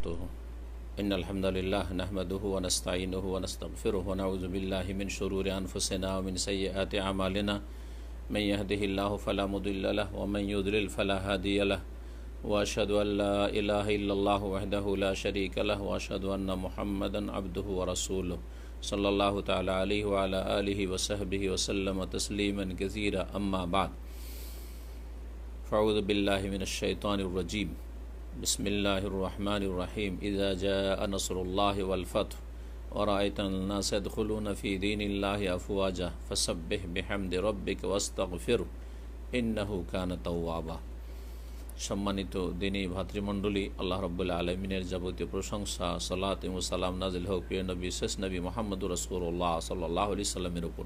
وبركاته إن الحمد لله نحمده ونستعينه ونستغفره ونعوذ بالله من شرور أنفسنا ومن سيئات أعمالنا من يهده الله فلا مضل له ومن يضلل فلا هادي له وأشهد أن لا إله إلا الله وحده لا شريك له وأشهد أن محمدا عبده ورسوله صلى الله تعالى عليه وعلى آله وصحبه وسلم تسليما كثيرا أما بعد فأعوذ بالله من الشيطان الرجيم بسم الله الرحمن الرحيم إذا جاء نصر الله والفتح ورأيت الناس يدخلون في دين الله أفواجا فسبح بحمد ربك واستغفره إنه كان توابا। সম্মানিত দিনী ভাতৃমণ্ডলী, আল্লাহ রাব্বুল আলামিনের যাবতীয় প্রশংসা, সালাত এবং সালাম নাজিল হোক প্রিয় নবী শেষ নবী মুহাম্মদুর রাসূলুল্লাহ সাল্লাল্লাহু আলাইহি সাল্লামের উপর।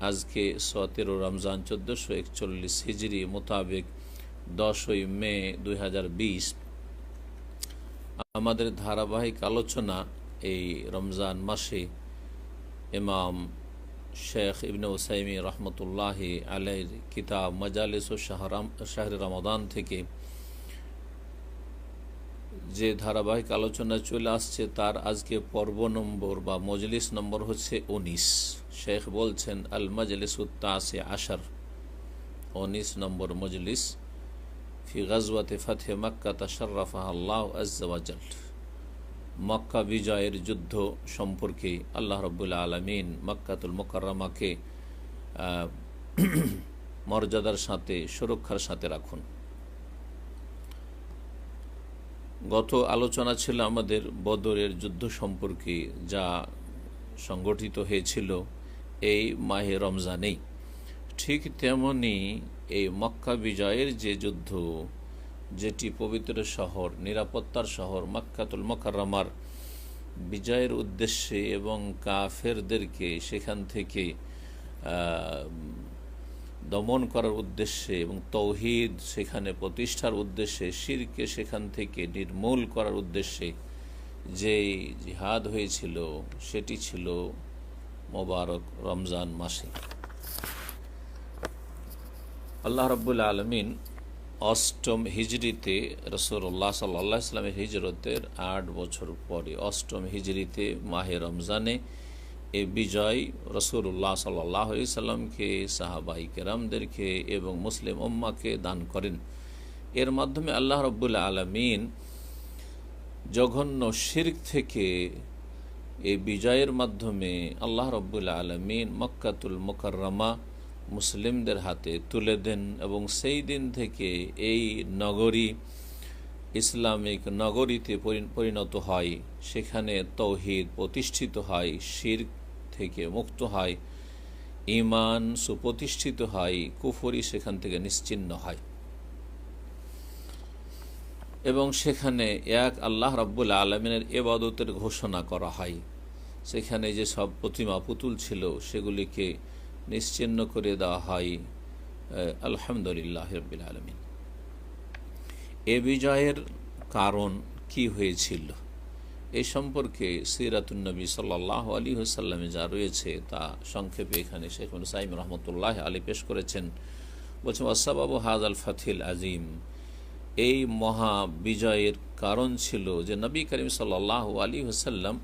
আজকে 17 রমজান 1441 হিজরি মোতাবেক 10 মে 2020 আমাদের ধারাবাহিক আলোচনা এই রমজান মাসে ইমাম শেখ ইবনে উসাইমিন রহমতুল্লাহি আলাইহির কিতাব মাজালিস ও শাহরে রমাদান থেকে যে ধারাবাহিক আলোচনা চলে আসছে তার আজকে পর্ব নম্বর বা মজলিস নম্বর হচ্ছে 19। শেখ বলছেন আল মাজলিসুত তাসি আশার, 19 নম্বর মজলিস ফি গাজওয়াতে ফাতহে মক্কা তাশাররাফাহা আল্লাহু আযজা ওয়া জাল। মক্কা বিজয়ের যুদ্ধ সম্পর্কে আল্লাহ রাব্বুল আলামিন মক্কাতুল মুকাররমাকে মর্যাদার সাথে সুরক্ষার সাথে রাখুন। গত আলোচনা ছিল আমাদের বদরের যুদ্ধ সম্পর্কে, যা সংগঠিত হয়েছিল এই মাহে রমজানেই। ঠিক তেমনি এই মক্কা বিজয়ের যে যুদ্ধ, যেটি পবিত্র শহর, নিরাপত্তার শহর মক্কাতুল মুকাররমার বিজয়ের উদ্দেশ্যে এবং কাফেরদেরকে সেখান থেকে দমন করার উদ্দেশ্যে এবং তাওহীদ সেখানে প্রতিষ্ঠার উদ্দেশ্যে, শিরকে সেখান থেকে নির্মূল করার উদ্দেশ্যে যে জিহাদ হয়েছিল সেটি ছিল মোবারক রমজান মাসে। আল্লাহ রাব্বুল আলামিন 8ম হিজরিতে রাসূলুল্লাহ সাল্লাল্লাহু আলাইহি ওয়াসাল্লামের হিজরতের 8 বছর পরে 8ম হিজরিতে মাহে রমজানে এই বিজয় রাসূলুল্লাহ সাল্লাল্লাহু আলাইহি ওয়াসাল্লামকে, সাহাবায়ে কেরামদেরকে এবং মুসলিম উম্মাহকে দান করেন। এর মাধ্যমে আল্লাহ রাব্বুল আলামিন জঘন্য শিরক থেকে এই বিজয়ের মাধ্যমে আল্লাহ রাব্বুল আলামিন মক্কাতুল মুকাররমা মুসলিমদের হাতে তুলে দেন এবং সেই দিন থেকে এই নগরী ইসলামিক নগরীতে পরিণত হয়। সেখানে তাওহীদ প্রতিষ্ঠিত হয়, শিরক থেকে মুক্ত হয়, ঈমান সুপ্রতিষ্ঠিত হয়, কুফরি সেখান থেকে নিশ্চিহ্ন হয় এবং সেখানে এক আল্লাহ রাব্বুল আলামিনের ইবাদতের ঘোষণা করা হয়। সেখানে যে সব প্রতিমা পুতুল ছিল সেগুলিকে নিশ্চিহ্ন করে দেওয়া হয়। আলহামদুলিল্লাহ রাব্বিল আলামিন। এ বিজয়ের কারণ কি হয়েছিল এই সম্পর্কে সিরাতুন নবী সাল্লাল্লাহু আলাইহি ওয়াসাল্লামে যা রয়েছে তা সংক্ষেপে এখানে শেখ উসাইমিন রহমতুল্লাহ আলাইহি পেশ করেছেন। বলছেন আসবাবু হাযাল ফাতহিল আযীম, এই মহা বিজয়ের কারণ ছিল যে নবী করিম সাল্লাল্লাহু আলাইহি ওয়াসাল্লাম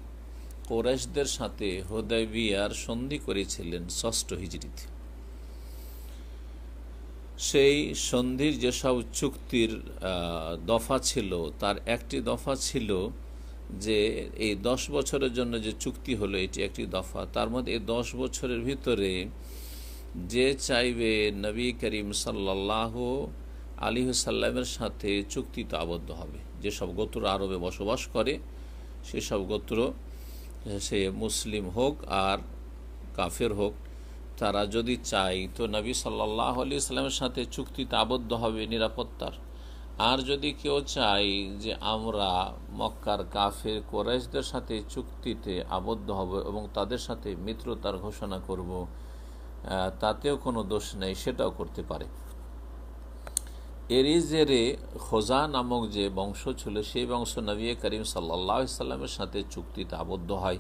কুরাইশদের সাথে হুদায়বিয়ার সন্ধি করেছিলেন 6ষ্ঠ হিজরিতে। সেই সন্ধির যেসব চুক্তির দফা ছিল তার একটি দফা ছিল যে এই 10 বছরের জন্য যে চুক্তি হলো এটি একটি দফা। তার মধ্যে এই 10 বছরের ভিতরে যে চাইবে নবী করিম সাল্লাল্লাহু আলাইহি ওয়াসাল্লামের সাথে চুক্তিতে আবদ্ধ হবে। যেসব গোত্র আরবে বসবাস করে সেসব গোত্র, সে মুসলিম হোক আর কাফের হোক, তারা যদি চায় তো নবী সাল্লাল্লাহু আলাইহি ওয়াসাল্লামের সাথে চুক্তিতে আবদ্ধ হবে নিরাপত্তার। আর যদি কেউ চায় যে আমরা মক্কার কাফের কুরাইশদের সাথে চুক্তিতে আবদ্ধ হব এবং তাদের সাথে মিত্রতার ঘোষণা করব, তাতেও কোনো দোষ নেই, সেটাও করতে পারে। এরই জেরে খোজা নামক যে বংশ ছিল সেই বংশ নবী করিম সাল্লাল্লাহু আলাইহি ওয়াসাল্লামের সাথে চুক্তিতে আবদ্ধ হয়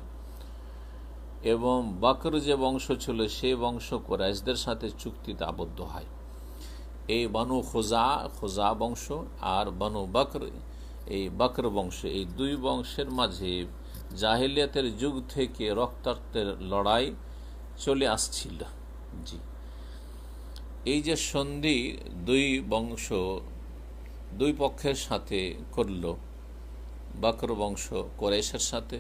এবং বকর যে বংশ ছিল সেই বংশ কুরাইশদের সাথে চুক্তিতে আবদ্ধ হয়। এই বনু খোজা বংশ আর বনু বকর এই বকর বংশ, এই দুই বংশের মাঝে জাহেলিয়াতের যুগ থেকে রক্তাক্তের লড়াই চলে আসছিল। জি, এই যে সন্ধি দুই বংশ দুই পক্ষের সাথে করল, বকর বংশ কোরাইশের সাথে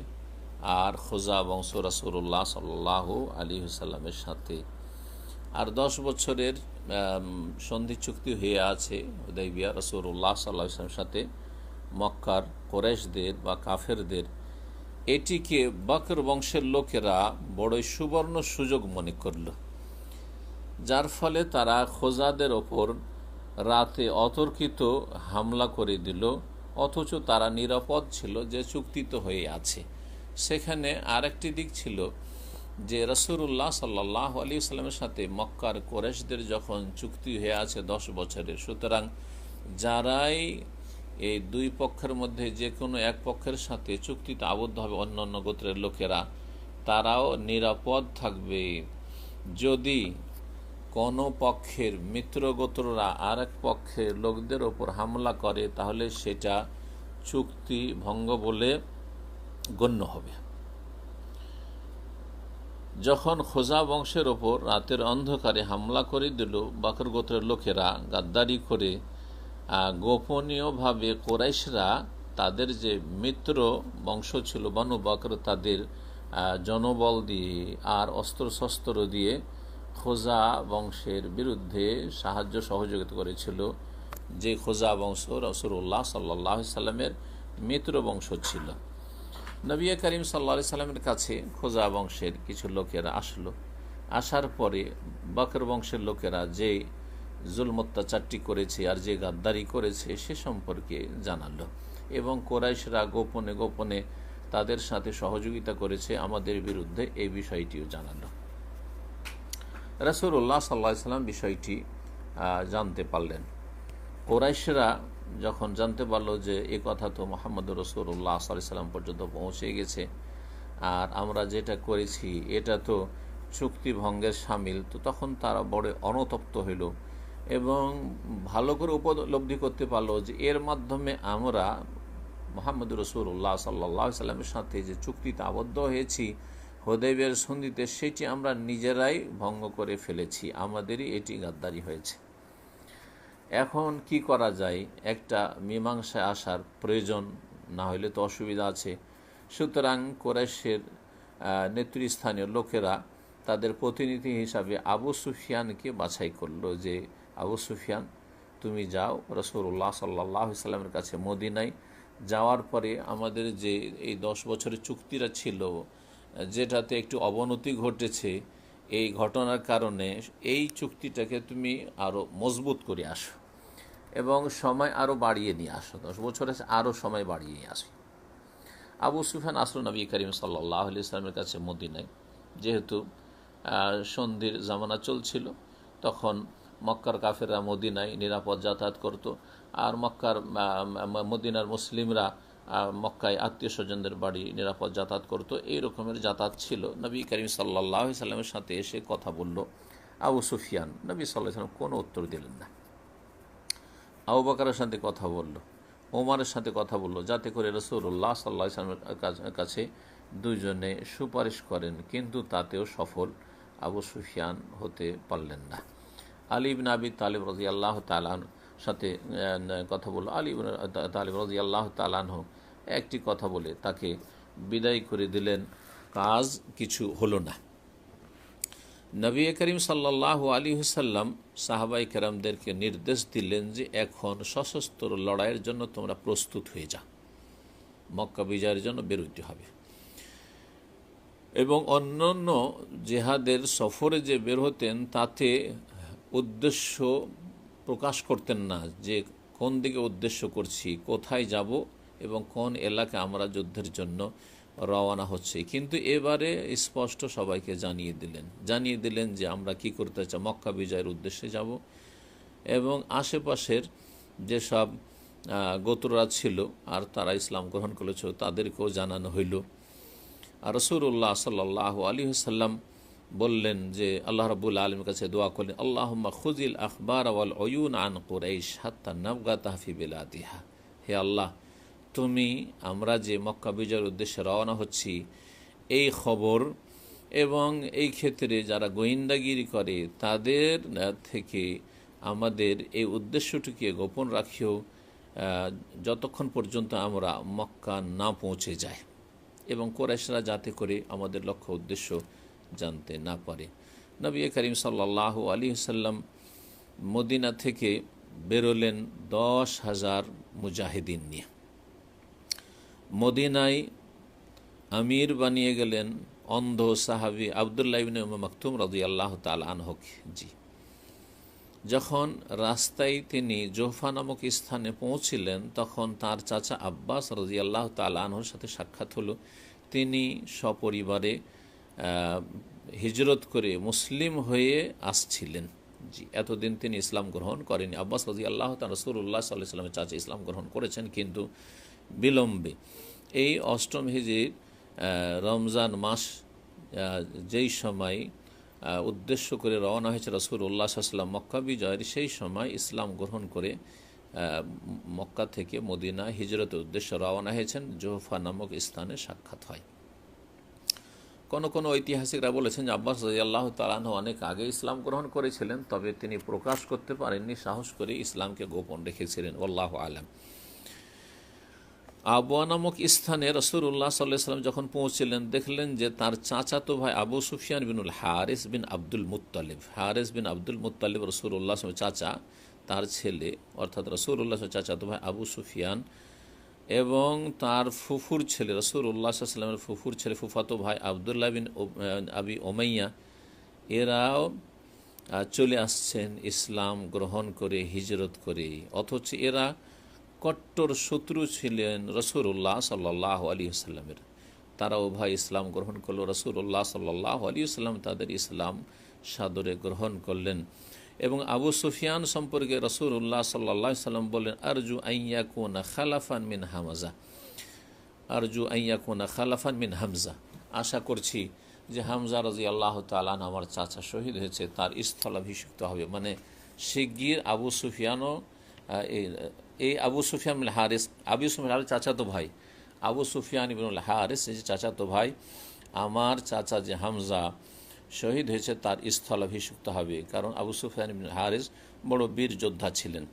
আর খোজা বংশ রাসূলুল্লাহ সাল্লাল্লাহু আলাইহি ওয়াসাল্লামের সাথে, আর 10 বছরের সন্ধি চুক্তি হয়ে আছে হুদাইবিয়া রাসূলুল্লাহ সাল্লাল্লাহু আলাইহি ওয়াসাল্লামের সাথে মক্কার কোরাইশদের বা কাফেরদের। এটিকে বকর বংশের লোকেরা বড়ই সুবর্ণ সুযোগ মনে করল, যার ফলে তারা খোজাদের ওপর রাতে অতর্কিত হামলা করে দিল, অথচ তারা নিরাপদ ছিল যে চুক্তি তো হয়ে আছে। সেখানে আরেকটি দিক ছিল যে রাসূলুল্লাহ সাল্লাল্লাহু আলাইহি ওয়াসাল্লামের সাথে মক্কার কোরাইশদের যখন চুক্তি হয়ে আছে 10 বছরের, সুতরাং যারাই এই দুই পক্ষের মধ্যে যে কোনো এক পক্ষের সাথে চুক্তিতে আবদ্ধ হবে, অন্য অন্য গোত্রের লোকেরা, তারাও নিরাপদ থাকবে। যদি কোনো পক্ষের মিত্র গোত্ররা আর এক পক্ষের লোকদের ওপর হামলা করে, তাহলে সেটা চুক্তি ভঙ্গ বলে গণ্য হবে। যখন খোজা বংশের ওপর রাতের অন্ধকারে হামলা করে দিল বকর গোত্রের লোকেরা গাদ্দারি করে, গোপনীয়ভাবে কোরাইশরা তাদের যে মিত্র বংশ ছিল বনু বকর, তাদের জনবল দিয়ে আর অস্ত্রশস্ত্র দিয়ে খোজা বংশের বিরুদ্ধে সাহায্য সহযোগিতা করেছিল, যে খোজা বংশ রাসূলুল্লাহ সাল্লাল্লাহু আলাইহি সাল্লামের মিত্র বংশ ছিল। নবী করিম সাল্লাল্লাহু আলাইহি সাল্লামের কাছে খোজা বংশের কিছু লোকেরা আসলো। আসার পরে বকর বংশের লোকেরা যে জুলম অত্যাচারটি করেছে আর যে গাদ্দারি করেছে সে সম্পর্কে জানালো, এবং কোরাইশরা গোপনে গোপনে তাদের সাথে সহযোগিতা করেছে আমাদের বিরুদ্ধে, এই বিষয়টিও জানালো। রাসূলুল্লাহ সাল্লাল্লাহু আলাইহি সাল্লাম বিষয়টি জানতে পারলেন। কোরাইশরা যখন জানতে পারলো যে এ কথা তো মুহাম্মদুর রাসূলুল্লাহ সাল্লাল্লাহু আলাইহি সাল্লাম পর্যন্ত পৌঁছে গেছে, আর আমরা যেটা করেছি এটা তো চুক্তি ভঙ্গের শামিল, তো তখন তারা বড় অনুতপ্ত হইল এবং ভালো করে উপলব্ধি করতে পারলো যে এর মাধ্যমে আমরা মুহাম্মদুর রাসূলুল্লাহ সাল্লাল্লাহু আলাইহি সাল্লামের সাথে যে চুক্তিতে আবদ্ধ হয়েছি হুদাইবিয়ার সন্ধিতে, সেটি আমরা নিজেরাই ভঙ্গ করে ফেলেছি, আমাদেরই এটি গাদ্দারি হয়েছে। এখন কি করা যায়, একটা মীমাংসায় আসার প্রয়োজন, না হলে তো অসুবিধা আছে। সুতরাং কুরাইশের নেতৃস্থানীয় লোকেরা তাদের প্রতিনিধি হিসাবে আবু সুফিয়ানকে বাছাই করলো যে আবু সুফিয়ান, তুমি যাও রাসূলুল্লাহ সাল্লাল্লাহু আলাইহি সাল্লামের কাছে মদিনায়, যাওয়ার পরে আমাদের যে এই 10 বছরের চুক্তিটা ছিল, যেটাতে একটু অবনতি ঘটেছে, এই ঘটনার কারণে এই চুক্তিটাকে তুমি আরও মজবুত করে আসো এবং সময় আরও বাড়িয়ে নিয়ে আসো, 10 বছরে আরও সময় বাড়িয়ে নিয়ে আসো। আবু সুফিয়ান আসলো নবী করিম সাল্লাল্লাহু আলাইহি সাল্লামের কাছে মদিনায়। যেহেতু সন্ধির জামানা চলছিল, তখন মক্কার কাফেররা মদিনায় নিরাপদ যাতায়াত করত, আর মদিনার মুসলিমরা মক্কায় আত্মীয় স্বজনদের বাড়ি নিরাপদ যাতায়াত করত। এই রকমের যাতায়াত ছিল। নবী করিম সাল্লাল্লাহু আলাইহি সাল্লামের সাথে এসে কথা বলল আবু সুফিয়ান। নবী সাল্লাল্লাহু আলাইহি সাল্লাম কোনো উত্তর দিলেন না। আবু বকরের সাথে কথা বলল, ওমরের সাথে কথা বলল, যাতে করে রাসূলুল্লাহ সাল্লাল্লাহু আলাইহি সাল্লামের কাছে দুইজনে সুপারিশ করেন, কিন্তু তাতেও সফল আবু সুফিয়ান হতে পারলেন না। আলী ইবনে আবি তালিব রাদিয়াল্লাহু তাআলা আনহুর সাথে কথা বলল। আলী ইবনে তালিব রাদিয়াল্লাহু তাআলা আনহু একটি কথা বলে তাকে বিদায় করে দিলেন, কাজ কিছু হলো না। নবী করিম সাল্লাল্লাহু আলাইহি ওয়াসাল্লাম সাহাবায়ে কেরামদেরকে নির্দেশ দিলেন যে এখন সশস্ত্র লড়াইয়ের জন্য তোমরা প্রস্তুত হয়ে যাও, মক্কা বিজয়ের জন্য বের হইতে হবে। এবং অন্যান্য জেহাদের সফরে যে বের হতেন তাতে উদ্দেশ্য প্রকাশ করতেন না, যে কোন দিকে উদ্দেশ্য করছি, কোথায় যাব এবং কোন এলাকা আমরা যুদ্ধের জন্য রওনা হচ্ছে। কিন্তু এবারে স্পষ্ট সবাইকে জানিয়ে দিলেন যে আমরা কি করতে চাই, মক্কা বিজয়ের উদ্দেশ্যে যাব। এবং আশেপাশের যেসব গোত্ররা ছিল আর তারা ইসলাম গ্রহণ করেছিল তাদেরকেও জানানো হইল। আর রাসূলুল্লাহ সাল্লাল্লাহু আলাইহি ওয়াসাল্লাম বললেন যে আল্লাহ রাব্বুল আলামিনের কাছে দোয়া করলেন, আল্লাহুম্মা খুযিল আখবার ওয়াল উয়ুন আন কুরাইশ হাত্তা নাবগা তাহফি বিলাদিহা। হে আল্লাহ, আমরা যে মক্কা বিজয়ের উদ্দেশ্যে রওনা হচ্ছি এই খবর এবং এই ক্ষেত্রে যারা গোয়েন্দাগিরি করে তাদের থেকে আমাদের এই উদ্দেশ্যটিকে গোপন রাখিও যতক্ষণ পর্যন্ত আমরা মক্কা না পৌঁছে যাই এবং কুরাইশরা যাতে করে আমাদের লক্ষ্য উদ্দেশ্য জানতে না পারে। নবী করিম সাল্লাল্লাহু আলাইহি ওয়াসাল্লাম মদিনা থেকে বেরোলেন 10,000 মুজাহিদিন নিয়ে। মদিনায় আমির বানিয়ে গেলেন অন্ধ সাহাবী আব্দুল্লাহ ইবনে উম মাকতুম রাদিয়াল্লাহু তাআলা আনহুকে। যখন রাস্তায় তিনি জোহফা নামক স্থানে পৌঁছিলেন তখন তার চাচা আব্বাস রাদিয়াল্লাহু তাআলা আনহুর সাথে সাক্ষাৎ হলো। তিনি সপরিবারে হিজরত করে মুসলিম হয়ে আসছিলেন। এতদিন তিনি ইসলাম গ্রহণ করেনি। আব্বাস রাদিয়াল্লাহু তাআলা রাসূলুল্লাহ সাল্লাল্লাহু আলাইহি ওয়াসাল্লামের চাচা ইসলাম গ্রহণ করেছেন কিন্তু বিলম্বে। এই অষ্টম হিজরির রমজান মাস যেই সময় উদ্দেশ্য করে রওনা হয়েছে রাসূলুল্লাহ সাল্লাল্লাহু আলাইহি ওয়াসাল্লাম মক্কা বিজয়ের, সেই সময় ইসলাম গ্রহণ করে মক্কা থেকে মদিনা হিজরতের উদ্দেশ্যে রওনা হয়েছেন। জোহফা নামক স্থানে সাক্ষাৎ হয়। কোনো ঐতিহাসিকরা বলেছেন যে আব্বাস রাদিয়াল্লাহু তাআলা আনহু অনেক আগে ইসলাম গ্রহণ করেছিলেন, তবে তিনি প্রকাশ করতে পারেননি, সাহস করে ইসলামকে গোপন রেখেছিলেন। আল্লাহু আলাম। আবওয়া নামক স্থানে রাসূলুল্লাহ সাল্লাল্লাহু আলাইহি ওয়াসাল্লাম যখন পৌঁছলেন দেখলেন যে তার চাচাতো ভাই আবু সুফিয়ান বিনুল হারিস বিন আব্দুল মুত্তালিব রাসূলুল্লাহ চাচা, তার ছেলে অর্থাৎ রাসূলুল্লাহ চাচাতো ভাই আবু সুফিয়ান এবং তার ফুফুর ছেলে রাসূলুল্লাহ সাল্লাল্লাহু আলাইহি ওয়াসাল্লামের ফুফুর ছেলে ফুফাতো ভাই আব্দুল্লাহ বিন আবি উমাইয়া, এরাও চলে আসছেন ইসলাম গ্রহণ করে হিজরত করে। অথচ এরা কট্টর শত্রু ছিলেন রাসূলুল্লাহ সাল্লাল্লাহু আলাইহি ওয়াসাল্লামের। তারাও ভাই ইসলাম গ্রহণ করলো। রাসূলুল্লাহ সাল্লাল্লাহু আলাইহি ওয়াসাল্লাম তাদের ইসলাম সাদরে গ্রহণ করলেন। এবং আবু সুফিয়ান সম্পর্কে রাসূলুল্লাহ সাল্লাল্লাহু আলাইহি ওয়াসাল্লাম বললেন, আরজু আইয়াকুনা খালাফান মিন হামজা, আশা করছি যে হামজা রাদিয়াল্লাহু তাআলা আনহু আমার চাচা শহীদ হয়েছে, তার স্থলাভিষিক্ত হবে। মানে শিগগির আবু সুফিয়ানও এই আবু সুফিয়ান বিন হারিস, আবু সুফিয়ান চাচাতো ভাই আবু সুফিয়ান ইবনুল হারিস যে চাচাতো ভাই, আমার চাচা যে হামজা শহীদ হয়েছে তার স্থলাভিষিক্ত হবে, কারণ আবু সুফিয়ান ইবনুল হারিস বড় বীর যোদ্ধা ছিলেন।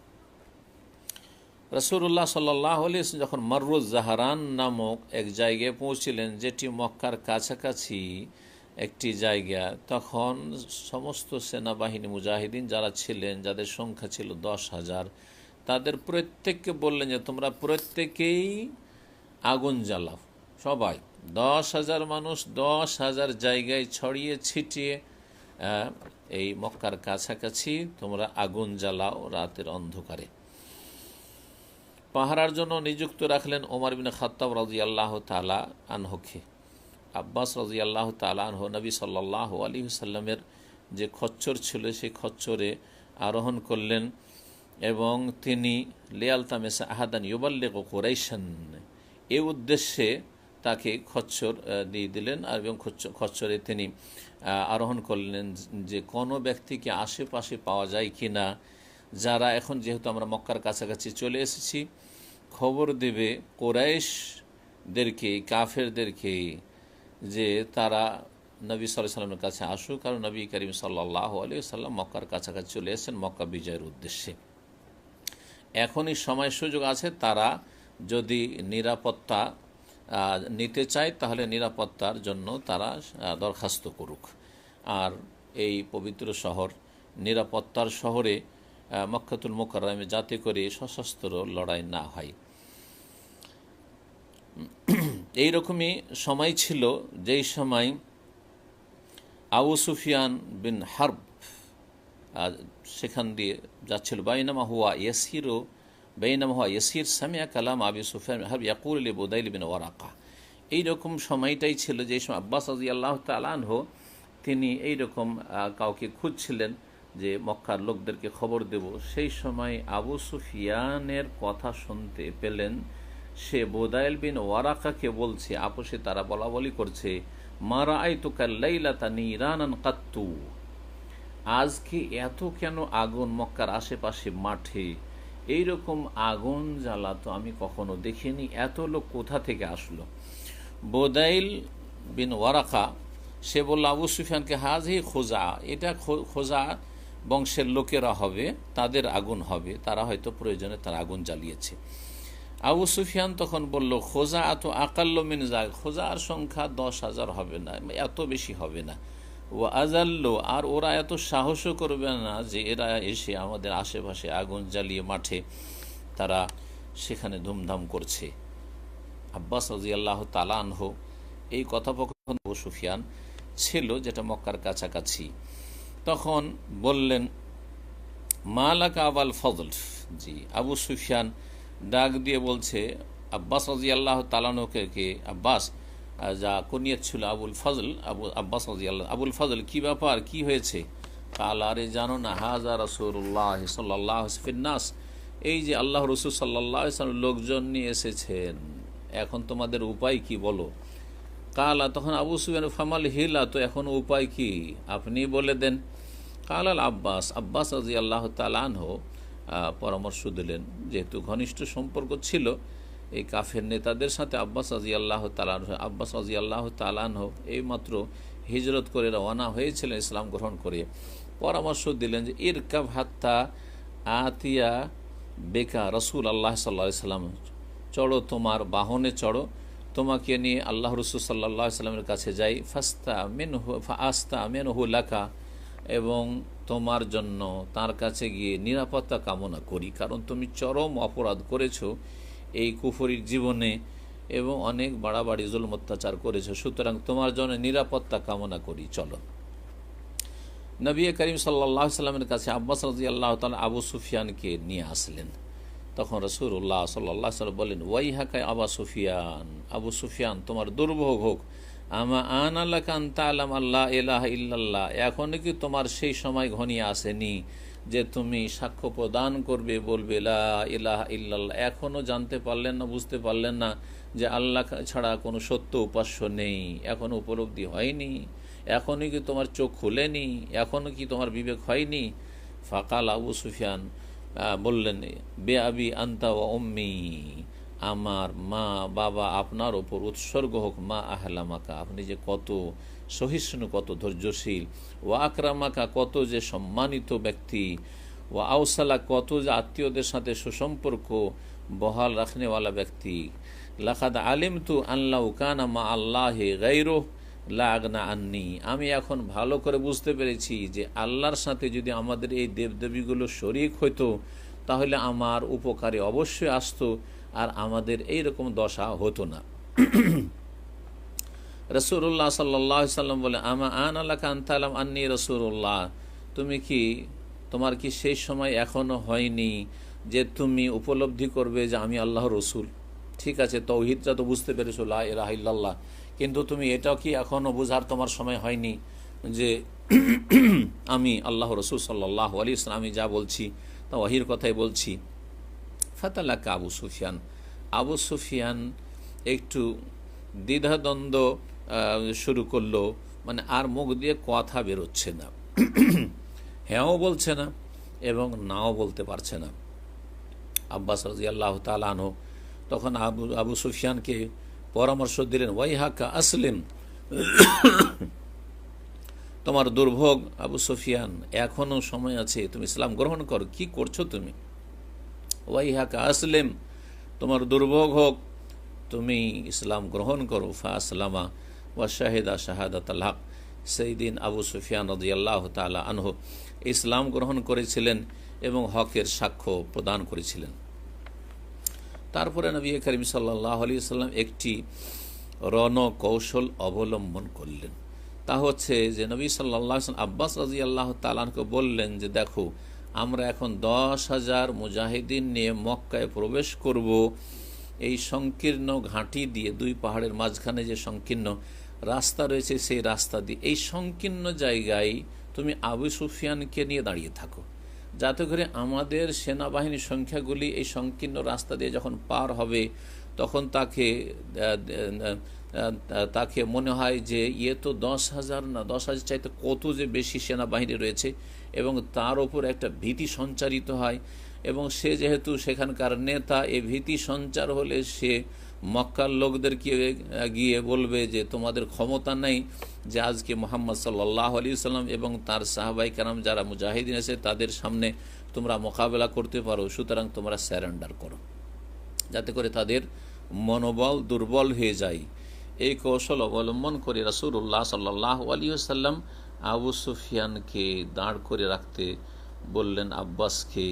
রাসূলুল্লাহ সাল্লাল্লাহু আলাইহি ওয়াসাল্লাম যখন মাররুজ জাহরান নামক এক জায়গায় পৌঁছিলেন, যেটি মক্কার কাছাকাছি একটি জায়গা, তখন সমস্ত সেনাবাহিনী মুজাহিদিন যারা ছিলেন, যাদের সংখ্যা ছিল 10,000, তাদের প্রত্যেককে বললেন যে তোমরা প্রত্যেকেই আগুন জ্বালাও। সবাই 10,000 মানুষ 10,000 জায়গায় ছড়িয়ে ছিটিয়ে এই মক্কার কাছাকাছি তোমরা আগুন জ্বালাও রাতের অন্ধকারে। পাহারার জন্য নিযুক্ত রাখলেন ওমর ইবনে খাত্তাব রাদিয়াল্লাহু তাআলা আনহুকে। আব্বাস রাদিয়াল্লাহু তাআলা আনহু নবী সাল্লাল্লাহু আলাইহি ওয়াসাল্লামের যে খচ্চর ছিল সেই খচ্চরে আরোহণ করলেন এবং তিনি লিয়ালতামিসা আহাদান ইউবাল্লিগু কুরাইশান, এই উদ্দেশ্যে তাকে খচ্চর দিয়ে দিলেন এবং খচ্চরে তিনি আরোহণ করলেন যে কোনো ব্যক্তিকে আশেপাশে পাওয়া যায় কি না, যারা এখন যেহেতু আমরা মক্কার কাছাকাছি চলে এসেছি, খবর দেবে কুরাইশদেরকে, কাফেরদেরকে, যে তারা নবী সাল্লাল্লাহু আলাইহি ওয়াসাল্লামের কাছে আসুক, কারণ নবী করিম সাল্লাল্লাহু আলাইহি ওয়াসাল্লাম মক্কার কাছাকাছি চলে এসেছেন মক্কা বিজয়ের উদ্দেশ্যে। এখনই সময় সুযোগ আছে, তারা যদি নিরাপত্তা নিতে চায় তাহলে নিরাপত্তার জন্য তারা দরখাস্ত করুক। আর এই পবিত্র শহর, নিরাপত্তার শহরে মক্কাতুল মুকাররমে, যাতে করে সশস্ত্র লড়াই না হয়। এইরকমই সময় ছিল যেই সময় আবু সুফিয়ান বিন হারব সেখান দিয়ে যাচ্ছিল। বাইনামা হুয়া ইয়াসির সামিয়া কালাম আবি সুফিয়ান হারব ইয়াকুল লিবুদাইল বিন ওয়ারাকা। এইরকম সময়টাই ছিল যে সময় আব্বাস রাদিয়াল্লাহু তাআলা আনহু তিনি এইরকম কাউকে খুঁজছিলেন যে মক্কার লোকদেরকে খবর দেব। সেই সময় আবু সুফিয়ানের কথা শুনতে পেলেন, সে বুদাইল বিন ওয়ারাকাকে বলছে, আপোষে তারা বলা বলি করছে, মা রাআইতুকা লাইলাতা নিরানান কাত্তু, আজকে এত কেন আগুন মক্কার আশেপাশে মাঠে এইরকম আগুন জ্বালা তো আমি কখনো দেখিনি, এত লোক কোথা থেকে আসলো। বোদাইল বিন ওয়ারাকা সে বলল আবু সুফিয়ানকে, হাজি খোজা, এটা খোজা বংশের লোকেরা হবে, তাদের আগুন হবে, তারা হয়তো প্রয়োজনে তার আগুন জ্বালিয়েছে। আবু সুফিয়ান তখন বলল, খোজা এত আকাল্য মিন যাক, খোজার সংখ্যা 10,000 হবে না, এত বেশি হবে না। ও আজাল্ল, আর ওরা এত সাহসও করবে না যে এরা এসে আমাদের আশেপাশে আগুন জ্বালিয়ে মাঠে তারা সেখানে ধুমধাম করছে। আব্বাস রাদিয়াল্লাহু তাআলা আনহু এই কথোপকথন আবু সুফিয়ান ছিল, যেটা মক্কার কাছাকাছি। তখন বললেন, মালাকা আবাল ফজল, জি। আবু সুফিয়ান ডাক দিয়ে বলছে আব্বাস রাদিয়াল্লাহু তাআলা আনহুকে, আব্বাস যা কুনিয়ত ছিল আবুল ফজল, আব্বাস রাদিয়াল্লাহু, আবুল ফজল কি ব্যাপার, কি হয়েছে? কাল, আরে জানো না, হাজা রাসূলুল্লাহ সাল্লাল্লাহু আলাইহি ওয়াসাল্লাম, এই যে আল্লাহ রাসূল সাল্লাল্লাহু আলাইহি ওয়াসাল্লাম লোকজন নিয়ে এসেছেন, এখন তোমাদের উপায় কি বলো? কালা, তখন আবু সুফিয়ান, ফামাল হিলা, তো এখন উপায় কি আপনি বলে দেন। কাল আল আব্বাস, আব্বাস রাদিয়াল্লাহু তাআলা আনহু পরামর্শ দিলেন, যেহেতু ঘনিষ্ঠ সম্পর্ক ছিল এই কাফের নেতাদের সাথে আব্বাস রাদিয়াল্লাহু তাআলা আনহু। আব্বাস রাদিয়াল্লাহু তাআলা আনহু এইমাত্র হিজরত করে রওনা হয়েছিলেন ইসলাম গ্রহণ করে। পরামর্শ দিলেন যে ইরকাব হাত্তা আতিয়া বেকা রসুল আল্লাহ সাল্লাল্লাহু আলাইহি সাল্লাম, চড়ো, তোমার বাহনে চড়ো, তোমাকে নিয়ে আল্লাহ রসুল সাল্লাল্লাহু আলাইহি সাল্লামের কাছে যাই। আস্তা মিনহু লাকা, এবং তোমার জন্য তার কাছে গিয়ে নিরাপত্তা কামনা করি, কারণ তুমি চরম অপরাধ করেছো এই কুফরির জীবনে এবং অনেক বাড়াবাড়ি জুলম অত্যাচার করেছো, সুতরাং তোমার জন্য নিরাপত্তা কামনা করি, চলো। নবী করিম সাল্লাল্লাহু আলাইহি সাল্লামের কাছে আব্বাস রাদিয়াল্লাহু তাআলা আবু সুফিয়ানকে নিয়ে আসলেন। তখন রাসূলুল্লাহ সাল্লাল্লাহু আলাইহি ওয়াসাল্লাম বলেন, ওয়াইহাকা আবু সুফিয়ান, আবু সুফিয়ান তোমার দুর্ভোগ হোক। আমা আনা লাকা আন তা'লাম আল্লা ইলাহা ইল্লাল্লাহ, এখন কি তোমার সেই সময় ঘনিয়ে আসেনি যে তুমি সাক্ষ্য প্রদান করবে, বলবে লা ইলাহা ইল্লাল্লাহ? এখনও জানতে পারলেন না, বুঝতে পারলেন না যে আল্লাহ ছাড়া কোনো সত্য উপাস্য নেই? এখনও উপলব্ধি হয়নি? এখনই কি তোমার চোখ খুলেনি? এখনও কি তোমার বিবেক হয়নি? ফাকাল, আবু সুফিয়ান বললেন, বে আবি আন্তা ওয়া উম্মি, আমার মা বাবা আপনার ওপর উৎসর্গ হোক, মা আহলামাকা, আপনি যে কত সহিষ্ণু, কত ধৈর্যশীল, ও আকরামাকা, কত যে সম্মানিত ব্যক্তি, ও আউসালা, কত যে আত্মীয়দের সাথে সুসম্পর্ক বহাল রাখনেওয়ালা ব্যক্তি। লাকাদ আলিমতু আল্লাহ কানা মা আল্লাহি গায়রুহু লা আগনা আন্নি, আমি এখন ভালো করে বুঝতে পেরেছি যে আল্লাহর সাথে যদি আমাদের এই দেবদেবীগুলো শরীক হইতো তাহলে আমার উপকারে অবশ্যই আসতো, আর আমাদের এইরকম দশা হতো না। রাসূলুল্লাহ সাল্লাল্লাহু আলাইহি সাল্লাম বলে, আমা আনা লাকা আন তা'লাম আন্নী রাসূলুল্লাহ, তোমার কি সেই সময় এখনো হয়নি যে তুমি উপলব্ধি করবে যে আমি আল্লাহর রসুল? ঠিক আছে, তাওহীদটা তো বুঝতে পেরেছো, লা ইলাহা ইল্লাল্লাহ, কিন্তু তুমি এটাও কি এখনো বোঝার তোমার সময় হয়নি যে আমি আল্লাহ রসুল সাল্লাল্লাহু আলাইহি ওয়াসাল্লাম, আমি যা বলছি তা ওয়াহির কথাই বলছি। ফাতালাকা আবু সুফিয়ান, আবু সুফিয়ান একটু দ্বিধাদ্বন্দ্ব শুরু করলো, মানে আর মুখ দিয়ে কথা বেরোচ্ছে না, হ্যাঁও বলছে না এবং নাও বলতে পারছে না। আব্বাস রাদিয়াল্লাহু তাআলা আনহু তখন আবু সুফিয়ানকে পরামর্শ দিলেন, ওয়াইহাকা আসলিম, তোমার দুর্ভোগ আবু সুফিয়ান, এখনো সময় আছে, তুমি ইসলাম গ্রহণ করো, কি করছো তুমি? ওয়াইহাকা আসলিম, তোমার দুর্ভোগ হোক, তুমি ইসলাম গ্রহণ করো। ফা আসলামা ওয়া শাহিদা শাহাদাতাল হক, সেই দিন আবু সুফিয়ান রাদিয়াল্লাহু তাআলা আনহু ইসলাম গ্রহণ করেছিলেন এবং হকের সাক্ষ্য প্রদান করেছিলেন। তারপরে নবী করিম সাল্লাল্লাহু আলাইহি ওয়াসাল্লাম একটি রণকৌশল অবলম্বন করলেন। তা হচ্ছে যে নবী সাল্লাল্লাহু আলাইহি ওয়াসাল্লাম আব্বাস রাদিয়াল্লাহু তাআলা আনহুকে বললেন যে, দেখো, আমরা এখন 10,000 মুজাহিদিন নিয়ে মক্কায় প্রবেশ করব। এই সংকীর্ণ ঘাঁটি দিয়ে, দুই পাহাড়ের মাঝখানে যে সংকীর্ণ রাস্তা রয়েছে, সেই রাস্তা দিয়ে এই সংকীর্ণ জায়গায় তুমি আবু সুফিয়ানকে নিয়ে দাঁড়িয়ে থাকো, যাতে করে আমাদের সেনাবাহিনীর সংখ্যাগুলি এই সংকীর্ণ রাস্তা দিয়ে যখন পার হবে তখন তাকে মনে হয় যে ইয়ে তো 10,000 না, 10,000 চাইতে কত যে বেশি সেনাবাহিনী রয়েছে, এবং তার ওপর একটা ভীতি সঞ্চারিত হয় এবং সে যেহেতু সেখানকার নেতা, এ ভীতি সঞ্চার হলে সে মক্কার লোকদেরকে গিয়ে বলবে যে তোমাদের ক্ষমতা নেই যে আজকে মুহাম্মদ সাল্লাল্লাহু আলাইহি ওয়াসাল্লাম এবং তার সাহাবায়ে কেরাম যারা মুজাহিদিন আছে তাদের সামনে তোমরা মোকাবেলা করতে পারো, সুতরাং তোমরা স্যারেন্ডার করো, যাতে করে তাদের মনোবল দুর্বল হয়ে যায়। এই কৌশল অবলম্বন করে রাসূলুল্লাহ সাল্লাল্লাহু আলাইহি ওয়াসাল্লাম আবু সুফিয়ানকে দাঁড় করে রাখতে বললেন আব্বাসকে,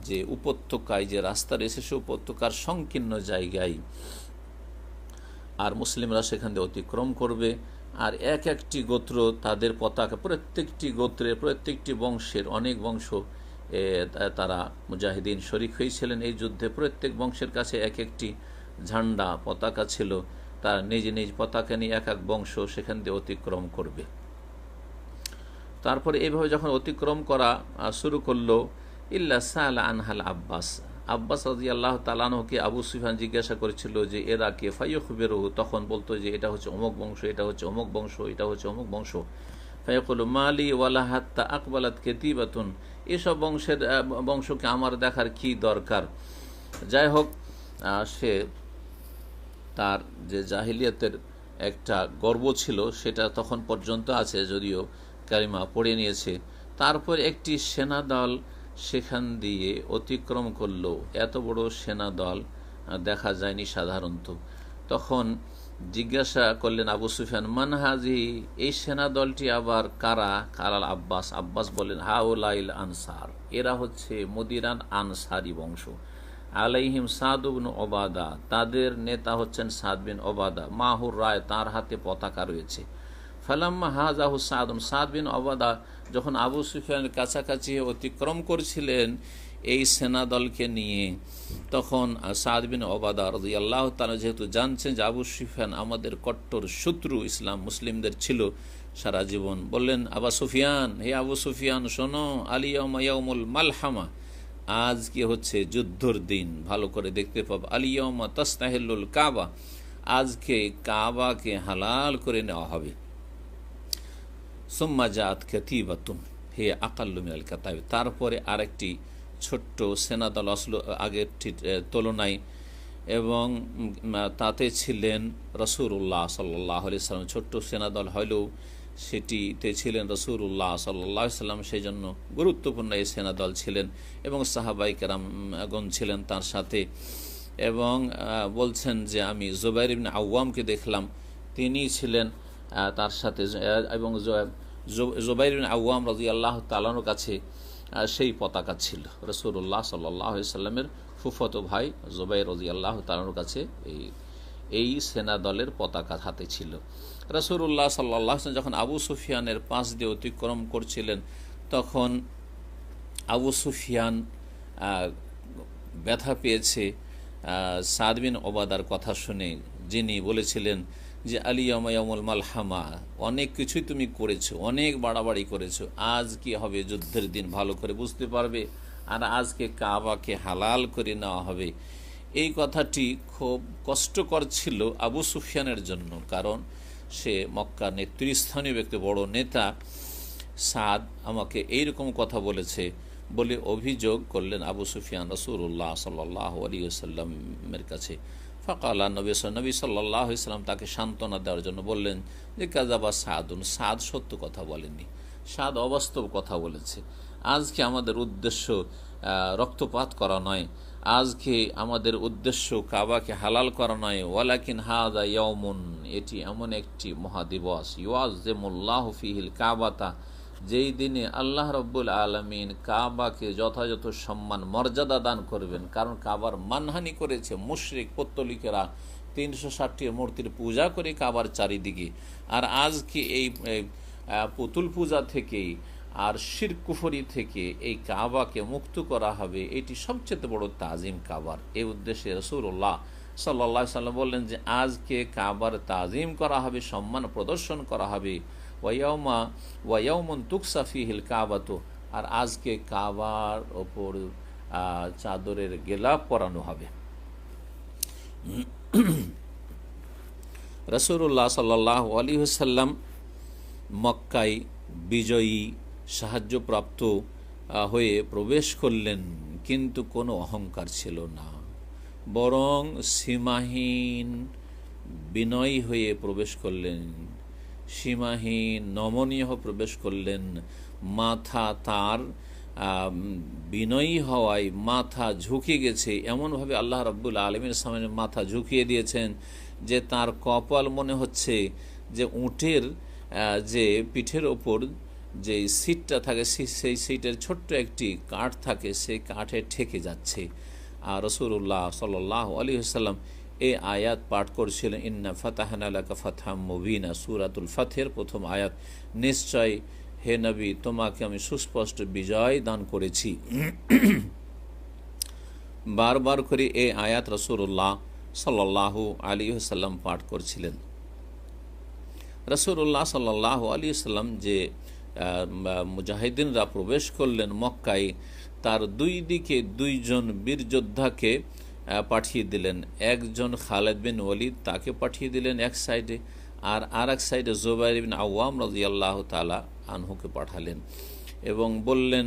যে উপত্যকায় যে রাস্তা রয়েছে সে উপত্যকার সংকীর্ণ জায়গায়, আর মুসলিমরা সেখান দিয়ে অতিক্রম করবে, আর এক একটি গোত্র তাদের পতাকা, প্রত্যেকটি গোত্রের প্রত্যেকটি বংশের, অনেক বংশ তারা মুজাহিদিন শরিক হয়েছিলেন এই যুদ্ধে, প্রত্যেক বংশের কাছে এক একটি ঝান্ডা পতাকা ছিল, তার নিজ নিজ পতাকা নিয়ে এক এক বংশ সেখান দিয়ে অতিক্রম করবে। তারপরে এইভাবে যখন অতিক্রম করা শুরু করলো, ইল্লা সালা আনহাল আব্বাস, আব্বাস রাদিয়াল্লাহু তাআলা আনহুকে আবু সুফিয়ান জিজ্ঞাসা করেছিল যে এরা কে, ফায়ুখবিরু, তখন বলতো যে এটা হচ্ছে অমুক বংশ, এটা হচ্ছে অমুক বংশ, এটা হচ্ছে অমুক বংশ। ফায়াকুলু মালি ওয়ালা হাত্তা আকবালাত কাতিবাতুন, এসব বংশকে আমার দেখার কি দরকার। যাই হোক, সে তার যে জাহিলিয়াতের একটা গর্ব ছিল সেটা তখন পর্যন্ত আছে, যদিও কালিমা পড়ে নিয়েছে। তারপর একটি সেনাদল সেখান দিয়ে অতিক্রম করলো, এত বড় সেনাদল দেখা যায়নি সাধারণত। তখন জিজ্ঞাসা করলেন আবু সুফিয়ান, মানহাজি, এই সেনাদলটি আবার কারা? কালাল আব্বাস, আব্বাস বললেন হাউলাইল আনসার, এরা হচ্ছে মদিনার আনসারি বংশ। আলাইহিম সাদ ইবনে ওবাদা, তাদের নেতা হচ্ছেন সাদ বিন ওবাদা, মাহুর রায়, তার হাতে পতাকা রয়েছে। ফালাম্মা হাজাহু সাদুন, সাদ বিন ওবাদা যখন আবু সুফিয়ানের কাছাকাছি অতিক্রম করছিলেন এই সেনাদলকে নিয়ে, তখন সাদ বিন ওবাদা রাদিয়াল্লাহু তাআলা যেহেতু জানছেন যে আবু সুফিয়ান আমাদের কট্টর শত্রু, ইসলাম মুসলিমদের ছিল সারা জীবন, বললেন আবু সুফিয়ান, হে আবু সুফিয়ান শোনো, আলিয়াউমা ইয়াউমুল মালহামা, আজ কি হচ্ছে যুদ্ধর দিন, ভালো করে দেখতে পাবো। আলিয়াউমা তাস্তাহিল্লুল কাবা, আজকে কাবাকে হালাল করে নেওয়া হবে। সুম্মা জাআত কাতিবাতুন হে আকাল্লু মিনাল কাতাব, তারপরে আরেকটি ছোট্ট সেনাদল আসলো আগের তুলনায়, এবং তাতে ছিলেন রাসূলুল্লাহ সাল্লাল্লাহু আলাইহি সাল্লাম। ছোট্ট সেনাদল হলেও সেটিতে ছিলেন রাসূলুল্লাহ সাল্লাল্লাহু আলাইহি সাল্লাম, সেই জন্য গুরুত্বপূর্ণ এই সেনাদল ছিলেন, এবং সাহাবায়ে কেরামগণ ছিলেন তার সাথে। এবং বলছেন যে আমি জুবাইর ইবনে আওয়ামকে দেখলাম, তিনি ছিলেন তার সাথে, এবং জুবাইর বিন আওয়াম রাদিয়াল্লাহু তাআলার কাছে সেই পতাকা ছিল। রাসূলুল্লাহ সাল্লাল্লাহু আলাইহি সাল্লামের ফুফাতো ভাই জুবাইর রাদিয়াল্লাহু তাআলার কাছে এই সেনা দলের পতাকা হাতে ছিল। রাসূলুল্লাহ সাল্লাল্লাহু আলাইহি সাল্লাম যখন আবু সুফিয়ানের পাশ দিয়ে অতিক্রম করছিলেন, তখন আবু সুফিয়ান ব্যথা পেয়েছে সাদ বিন ওবাদার কথা শুনে, যিনি বলেছিলেন যে আলিয়াউমা ইয়াউমুল মালহামা, অনেক কিছুই তুমি করেছো, অনেক বাড়াবাড়ি করেছো, আজ কি হবে যুদ্ধের দিন ভালো করে বুঝতে পারবে, আর আজকে কাবাকে হালাল করে নেওয়া হবে। এই কথাটি খুব কষ্টকর ছিল আবু সুফিয়ানের জন্য, কারণ সে মক্কার নেতৃস্থানীয় ব্যক্তি, বড় নেতা। সাদ আমাকে এইরকম কথা বলেছে বলে অভিযোগ করলেন আবু সুফিয়ান রাসূলুল্লাহ সাল্লাল্লাহু আলাইহি ওয়াসাল্লামের কাছে। ফাকালা নবী সাল্লাল্লাহু আলাইহি ওয়াসাল্লাম তাকে সান্ত্বনা দেওয়ার জন্য বললেন যে কাযাবা সাদুন, সাদ সত্য কথা বলেনি, সাদ অবাস্তব কথা বলেছে। আজকে আমাদের উদ্দেশ্য রক্তপাত করা নয়, আজকে আমাদের উদ্দেশ্য কাবাকে হালাল করা নয়, ওয়ালাকিন হাযা ইয়াউমুন, এটি এমন একটি মহাদিবস, ইউআযযিমুল্লাহু ফীহিল কাবাতা, যেই দিনে আল্লাহ রাব্বুল আলামিন কাবাকে যথাযথ সম্মান মর্যাদা দান করবেন। কারণ কাবার মানহানি করেছে মুশরিক পত্তলিকেরা, 360টি মূর্তির পূজা করে কাবার চারিদিকে। আর আজকে এই পুতুল পূজা থেকে আর শিরক কুফরি থেকে এই কাবাকে মুক্ত করা হবে, এটি সবচেয়ে বড় তাজিম কাবার। এই উদ্দেশ্যে রাসূলুল্লাহ সাল্লাল্লাহু আলাইহি ওয়াসাল্লাম বললেন যে আজকে কাবার তাজিম করা হবে, সম্মান প্রদর্শন করা হবে। ওয়াইয়াউমুন তুকসা ফীহিল কাবাতু, আর আজকে কাবার ওপর চাদরের গেলাপ পরানো হবে। রাসূলুল্লাহ সাল্লাল্লাহু আলাইহি ওয়াসাল্লাম মক্কায় বিজয়ী সাহায্যপ্রাপ্ত হয়ে প্রবেশ করলেন, কিন্তু কোনো অহংকার ছিল না, বরং সীমাহীন বিনয়ী হয়ে প্রবেশ করলেন, সীমাহীন নমনীয় প্রবেশ করলেন। মাথা তার বিনয়ী হওয়ায় মাথা ঝুঁকিয়ে গেছে, এমনভাবে আল্লাহ রাব্বুল আলামিনের সামনে মাথা ঝুঁকিয়ে দিয়েছেন যে তার কপাল মনে হচ্ছে যে উটের যে পিঠের ওপর যে সিটটা থাকে সেই সিটের ছোট্ট একটি কাঠ থাকে, সেই কাঠে ঠেকে যাচ্ছে। আর রাসূলুল্লাহ সাল্লাল্লাহু আলাইহি ওয়াসাল্লাম এই আয়াত পাঠ করছিলেন, ইন্না ফাতাহনা লাকা ফাতহাম মুবিনা, সূরাতুল ফাতহের প্রথম আয়াত। নিশ্চয় হে নবী, তোমাকে আমি সুস্পষ্ট বিজয় দান করেছি। বারবার করে এই আয়াত রাসূলুল্লাহ সাল্লাল্লাহু আলাইহি ওয়াসাল্লাম পাঠ করছিলেন। রাসূলুল্লাহ সাল্লাল্লাহু আলাইহি ওয়াসাল্লাম যে মুজাহিদিনরা প্রবেশ করলেন মক্কায়, তার দুই দিকে দুইজন বীর যোদ্ধাকে পাঠিয়ে দিলেন। একজন খালেদ বিন ওয়ালিদ, তাকে পাঠিয়ে দিলেন এক সাইডে, আর এক সাইডে জুবাইর বিন আওয়াম রাদিয়াল্লাহু তাআলা আনহুকে পাঠালেন এবং বললেন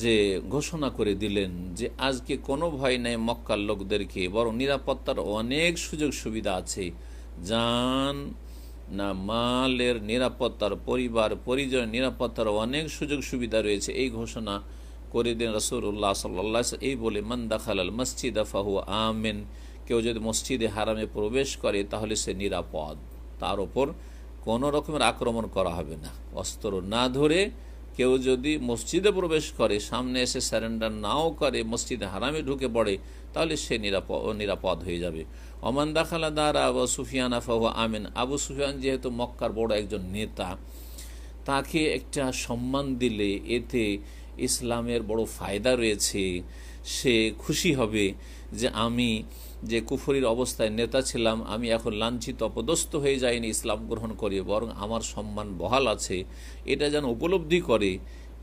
যে ঘোষণা করে দিলেন যে আজকে কোনো ভয় নেই মক্কার লোকদেরকে, বরং নিরাপত্তার অনেক সুযোগ সুবিধা আছে। জান না মালের নিরাপত্তার, পরিবার পরিজন নিরাপত্তার অনেক সুযোগ সুবিধা রয়েছে, এই ঘোষণা করে দিন রাসূলুল্লাহ সাল্লাল্লাহু আলাইহি ওয়াসাল্লাম। এই বলে মান দাখালাল মসজিদ ফাহুয়া আমিন, কেউ যদি মসজিদে হারামে প্রবেশ করে তাহলে সে নিরাপদ, তার ওপর কোনো রকমের আক্রমণ করা হবে না। অস্ত্র না ধরে কেউ যদি মসজিদে প্রবেশ করে, সামনে এসে স্যারেন্ডার নাও করে, মসজিদে হারামে ঢুকে পড়ে, তাহলে সে নিরাপদ হয়ে যাবে। ওমান দাখালা দারা আবু সুফিয়ান ফাহুয়া আমিন, আবু সুফিয়ান যেহেতু মক্কার বড় একজন নেতা, তাকে একটা সম্মান দিলে এতে ইসলামের বড় ফায়দা রয়েছে। সে খুশি হবে যে আমি যে কুফরির অবস্থায় নেতা ছিলাম, আমি এখন লাঞ্ছিত অপদস্থ হয়ে যাইনি ইসলাম গ্রহণ করে, বরং আমার সম্মান বহাল আছে, এটা যেন উপলব্ধি করে।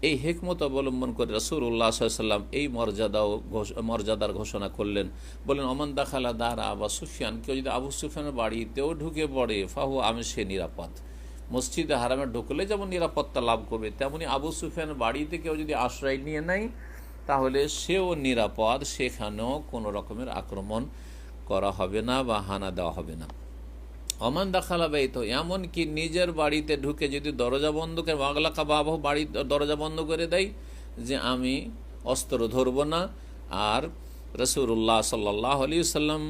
এই হিকমত অবলম্বন করে রাসূলুল্লাহ সাল্লাল্লাহু আলাইহি ওয়াসাল্লাম এই মর্যাদার ঘোষণা করলেন। বলেন ওমান দাখালা দারা আবু সুফিয়ান, কেউ যদি আবু সুফিয়ানের বাড়িতেও ঢুকে পড়ে ফাহু আমি, সে নিরাপদ। মসজিদে হারামে ঢুকলে যেমন নিরাপত্তা লাভ করবে, তেমনি আবু সুফিয়ানের বাড়িতে কেউ যদি আশ্রয় নিয়ে নেয় তাহলে সেও নিরাপদ, সেখানেও কোনো রকমের আক্রমণ করা হবে না বা হানা দেওয়া হবে না। অমান দাখালা বাইত, এমনকি নিজের বাড়িতে ঢুকে যদি দরজা বন্ধ করে, বাগলাকা বাবাহ, বাড়ির দরজা বন্ধ করে দেয় যে আমি অস্ত্র ধরব না, আর রাসূলুল্লাহ সাল্লাল্লাহু আলাইহি ওয়াসাল্লাম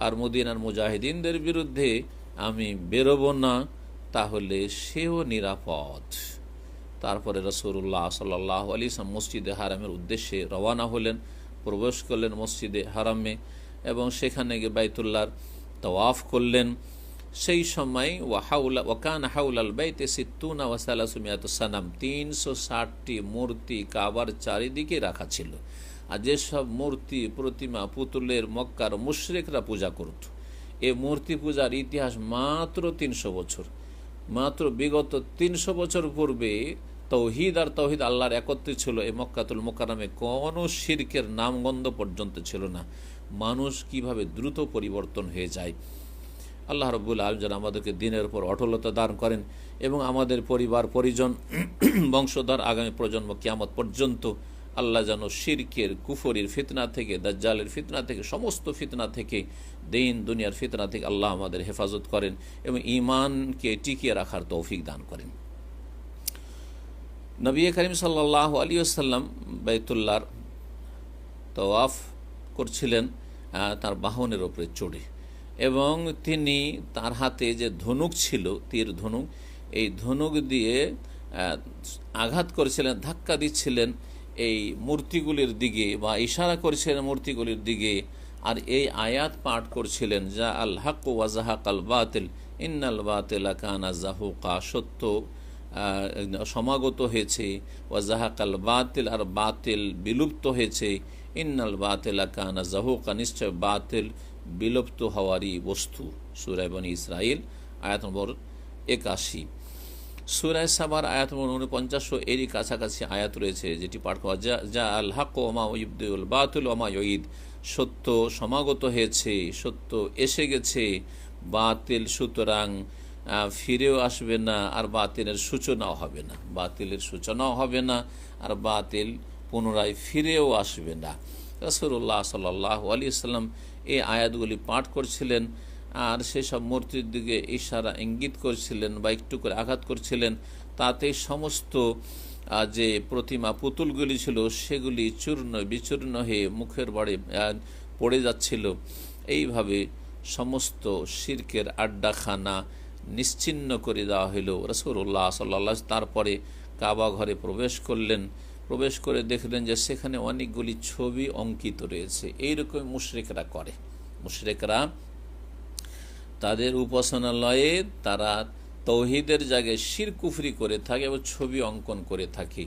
আর মদিনার মুজাহিদিনদের বিরুদ্ধে আমি বেরোবো না, তাহলে সেও নিরাপদ। তারপরে রাসূলুল্লাহ সাল্লাল্লাহু আলাইহি ওয়াসাল্লাম মসজিদে হারামের উদ্দেশ্যে রওনা হলেন, প্রবেশ করলেন মসজিদে হারামে এবং সেখানে গিয়ে বাইতুল্লাহর তাওয়াফ করলেন। সেই সময় ওয়াকান হাউলাল বাইতে সিত্তুনা ওয়া সালাসুমিয়াতু সানাম, 360টি মূর্তি কাবার চারিদিকে রাখা ছিল। আর যেসব মূর্তি প্রতিমা পুতুলের মক্কার মুশরিকরা পূজা করত, এই মূর্তি পূজার ইতিহাস মাত্র 300 বছর। মাত্র বিগত 300 বছর পূর্বে তৌহিদ আর তৌহিদ আল্লাহর একত্রে ছিল। এই মক্কাতুল মুকাররমে কোনো শিরকের নামগন্ধ পর্যন্ত ছিল না। মানুষ কিভাবে দ্রুত পরিবর্তন হয়ে যায়। আল্লাহ রাব্বুল আলামিন যেন আমাদেরকে দিনের উপর অটলতা দান করেন এবং আমাদের পরিবার পরিজন বংশধর আগামী প্রজন্ম কিয়ামত পর্যন্ত আল্লাহ যেন শিরকের, কুফরির ফিতনা থেকে, দাজ্জালের ফিতনা থেকে, সমস্ত ফিতনা থেকে, দিন দুনিয়ার ফিতনা থেকে আল্লাহ আমাদের হেফাজত করেন এবং ঈমানকে টিকিয়ে রাখার তৌফিক দান করেন। নবী করিম সাল্লাল্লাহু আলাইহি ওয়াসাল্লাম বাইতুল্লাহর তাওয়াফ করছিলেন তার বাহনের ওপরে চড়ে, এবং তিনি তার হাতে যে ধনুক ছিল, তীর ধনুক, এই ধনুক দিয়ে আঘাত করেছিলেন, ধাক্কা দিচ্ছিলেন এই মূর্তিগুলির দিকে বা ইশারা করেছিলেন মূর্তিগুলির দিকে, আর এই আয়াত পাঠ করছিলেন, যা আল হক ওয়া যাহাকাল বাতিল ইন্নাল বাতিলা কানা যাহুকা, সত্য সমাগত হয়েছে, ওয়া যাহাকাল বাতিল, আর বাতিল বিলুপ্ত হয়েছে, ইন্নাল বাতিলা কানা যাহুকা, নিশ্চয় বাতিল বিলুপ্ত হওয়ারই বস্তু। সূরা বনী ইসরাইল আয়াত নম্বর 81। সূরা সাবার আয়াত নম্বর 49 এরই কাছাকাছি আয়াত রয়েছে যেটি পাঠ করা, যা আল হক ওমা ইউবদিউল বাতিল ওমা ইউঈদ, সত্য সমাগত হয়েছে, সত্য এসে গেছে, বাতিল সুতরাং ফিরেও আসবে না, আর বাতিলের সূচনাও হবে না, বাতিলের সূচনাও হবে না, আর বাতিল পুনরায় ফিরেও আসবে না। রাসূলুল্লাহ সাল্লাল্লাহু আলাইহি ওয়াসাল্লাম এই আয়াতগুলি পাঠ করছিলেন আর সেসব মূর্তির দিকে ইশারা ইঙ্গিত করছিলেন বা একটু করে আঘাত করছিলেন, তাতে সমস্ত যে প্রতিমা পুতুলগুলি ছিল সেগুলি চূর্ণ বিচূর্ণ হয়ে মুখের বাড়ি পড়ে যাচ্ছিল। এইভাবে সমস্ত শিরকের আড্ডাখানা নিশ্চিহ্ন করে দেওয়া হইল। রাসূলুল্লাহ সাল্লাল্লাহু আলাইহি তারপরে কাবা ঘরে প্রবেশ করলেন। প্রবেশ করে দেখলেন যে সেখানে অনেকগুলি ছবি অঙ্কিত রয়েছে। এইরকম মুশরিকরা করে। মুশরিকরা তাদের উপাসনালয়ে তারা তৌহিদের জায়গায় শিরক কুফরি করে থাকে এবং ছবি অঙ্কন করে থাকে।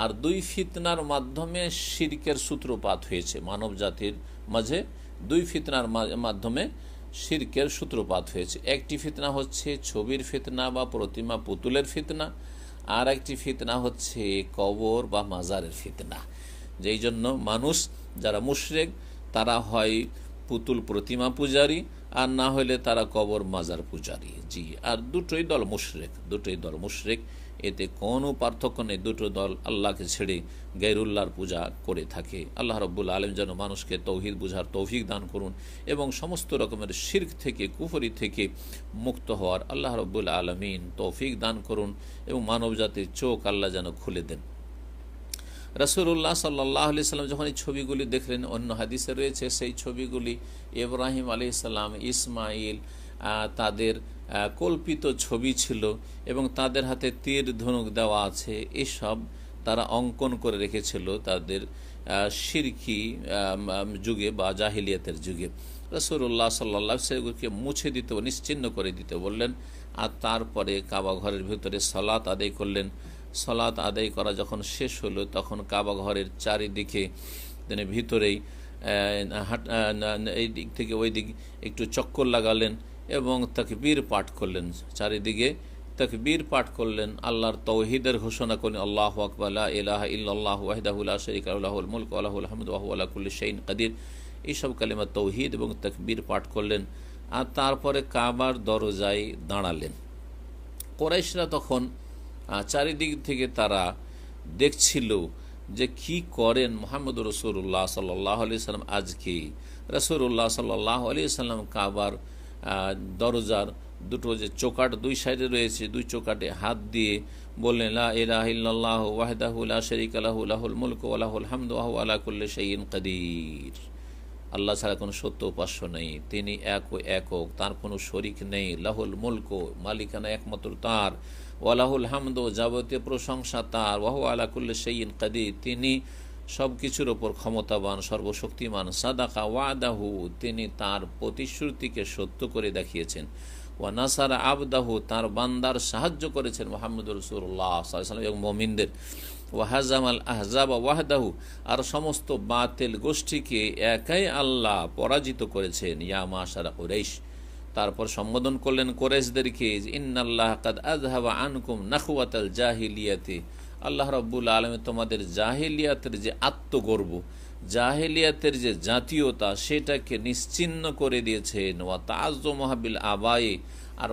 আর দুই ফিতনার মাধ্যমে শিরকের সূত্রপাত হয়েছে মানব জাতির মাঝে। দুই ফিতনার মাধ্যমে শিরকের সূত্রপাত হয়েছে। একটি ফিতনা হচ্ছে ছবির ফিতনা বা প্রতিমা পুতুলের ফিতনা, আর একটি ফিতনা হচ্ছে কবর বা মাজারের ফিতনা। যেই জন্য মানুষ যারা মুশরিক তারা হয় পুতুল প্রতিমা পূজারী, আর না হলে তারা কবর মাজার পূজারী। জি, আর দুটোই দল মুশরিক, এতে কোনো পার্থক্য নেই। দুটো দল আল্লাহকে ছেড়ে গায়রুল্লাহর পূজা করে থাকে। আল্লাহ রাব্বুল আলামিন যেন মানুষকে তৌহিদ বুঝার তৌফিক দান করুন এবং সমস্ত রকমের শিরক থেকে কুফরি থেকে মুক্ত হওয়ার আল্লাহ রাব্বুল আলামিন তৌফিক দান করুন এবং মানব জাতির চোখ আল্লাহ যেন খুলে দেন। রাসূলুল্লাহ সাল্লাল্লাহু আলাইহি সাল্লাম যখন এই ছবিগুলি দেখলেন, অন্য হাদিসে রয়েছে সেই ছবিগুলি ইব্রাহিম আলাইহিস সালাম, ইসমাইল তাদের কল্পিত ছবি ছিল এবং তাদের হাতে তীর ধনুক দেওয়া আছে। এসব তারা অঙ্কন করে রেখেছিল তাদের শিরকি যুগে বা জাহিলিয়াতের যুগে। রাসূলুল্লাহ সাল্লাল্লাহু আলাইহি ওয়াসাল্লাম সেগুলোকে মুছে দিতে, নিশ্চিহ্ন করে দিতে বললেন। আর তারপরে কাবা ঘরের ভিতরে সালাত আদায় করলেন। সালাত আদায় করা যখন শেষ হলো তখন কাবা ঘরের চারিদিকে ভিতরেই এই দিক থেকে ওই দিক একটু চক্কর লাগালেন এবং তাকবীর পাঠ করলেন। চারিদিকে তাকবীর পাঠ করলেন, আল্লাহর তৌহিদের ঘোষণা করলেন, আল্লাহু আকবার, লা ইলাহা ইল্লাল্লাহু ওয়াহদাহু লা শারীকা লাহু, লাহুল মুলকু ওয়া লাহুল হামদু ওয়া হুয়া আলা কুল্লি শাইইন কাদির। এইসব কালিমা তৌহিদ এবং তাকবীর পাঠ করলেন। আর তারপরে কাবার দরজায় দাঁড়ালেন। কুরাইশরা তখন চারিদিক থেকে তারা দেখছিল যে কি করেন মুহাম্মদ রাসূলুল্লাহ সাল্লাল্লাহু আলাইহি সাল্লাম। আজকে রাসূলুল্লাহ সাল্লাল্লাহু আলাইহি সাল্লাম কাবার দরজার দুটো যে চৌকাট দুই সাইডে রয়েছে, দুই চৌকাটে হাত দিয়ে বললেন, লা ইলাহা ইল্লাল্লাহু ওয়াহদাহু লা শারীকা লাহু, লাহুল মুলকু ওয়া লাহুল হামদু ওয়া হুয়া আলা কুল্লি শাইইন কাদির। আল্লাহ ছাড়া কোনো সত্য উপাস্য নেই, তিনি এক ও একক, তার কোনো শরিক নেই। লাহুল মুলকু, মালিকানা একমাত্র তার। ওয়ালাহুল হামদু, যাবতীয় প্রশংসা তার। ওয়া হুয়া আলা কুল্লি শাইইন কাদির, তিনি সব কিছুর ওপর ক্ষমতাবান, সর্বশক্তিমান। সাদাকা ওয়াদাহু, তিনি তার প্রতিশ্রুতিকে সত্য করে দেখিয়েছেন। ওয়া নাসারা আবদাহু, তার বান্দার সাহায্য করেছেন মুহাম্মদুর রাসূলুল্লাহ সাল্লাল্লাহু আলাইহি ওয়াসাল্লাম এবং মুমিনদের। ওয়া হাজামাল আহজাব ওয়াহদাহু, আর সমস্ত বাতিল গোষ্ঠীকে একাই আল্লাহ পরাজিত করেছেন। ইয়া মাশারা কুরাইশ, তারপর সম্বোধন করলেন কুরাইশদেরকে, ইন্নাল্লাহ কাদ আযহাবা আনকুম নাখওয়াতাল জাহিলিয়াতি, আল্লাহ রাব্বুল আলামিন তোমাদের জাহিলিয়াতের যে আত্মগর্ব, জাহিলিয়াতের যে জাতীয়তা সেটাকে নিশ্চিহ্ন করে দিয়েছেন। ওয়া তাআজ্জুমা বিল আবাই, আর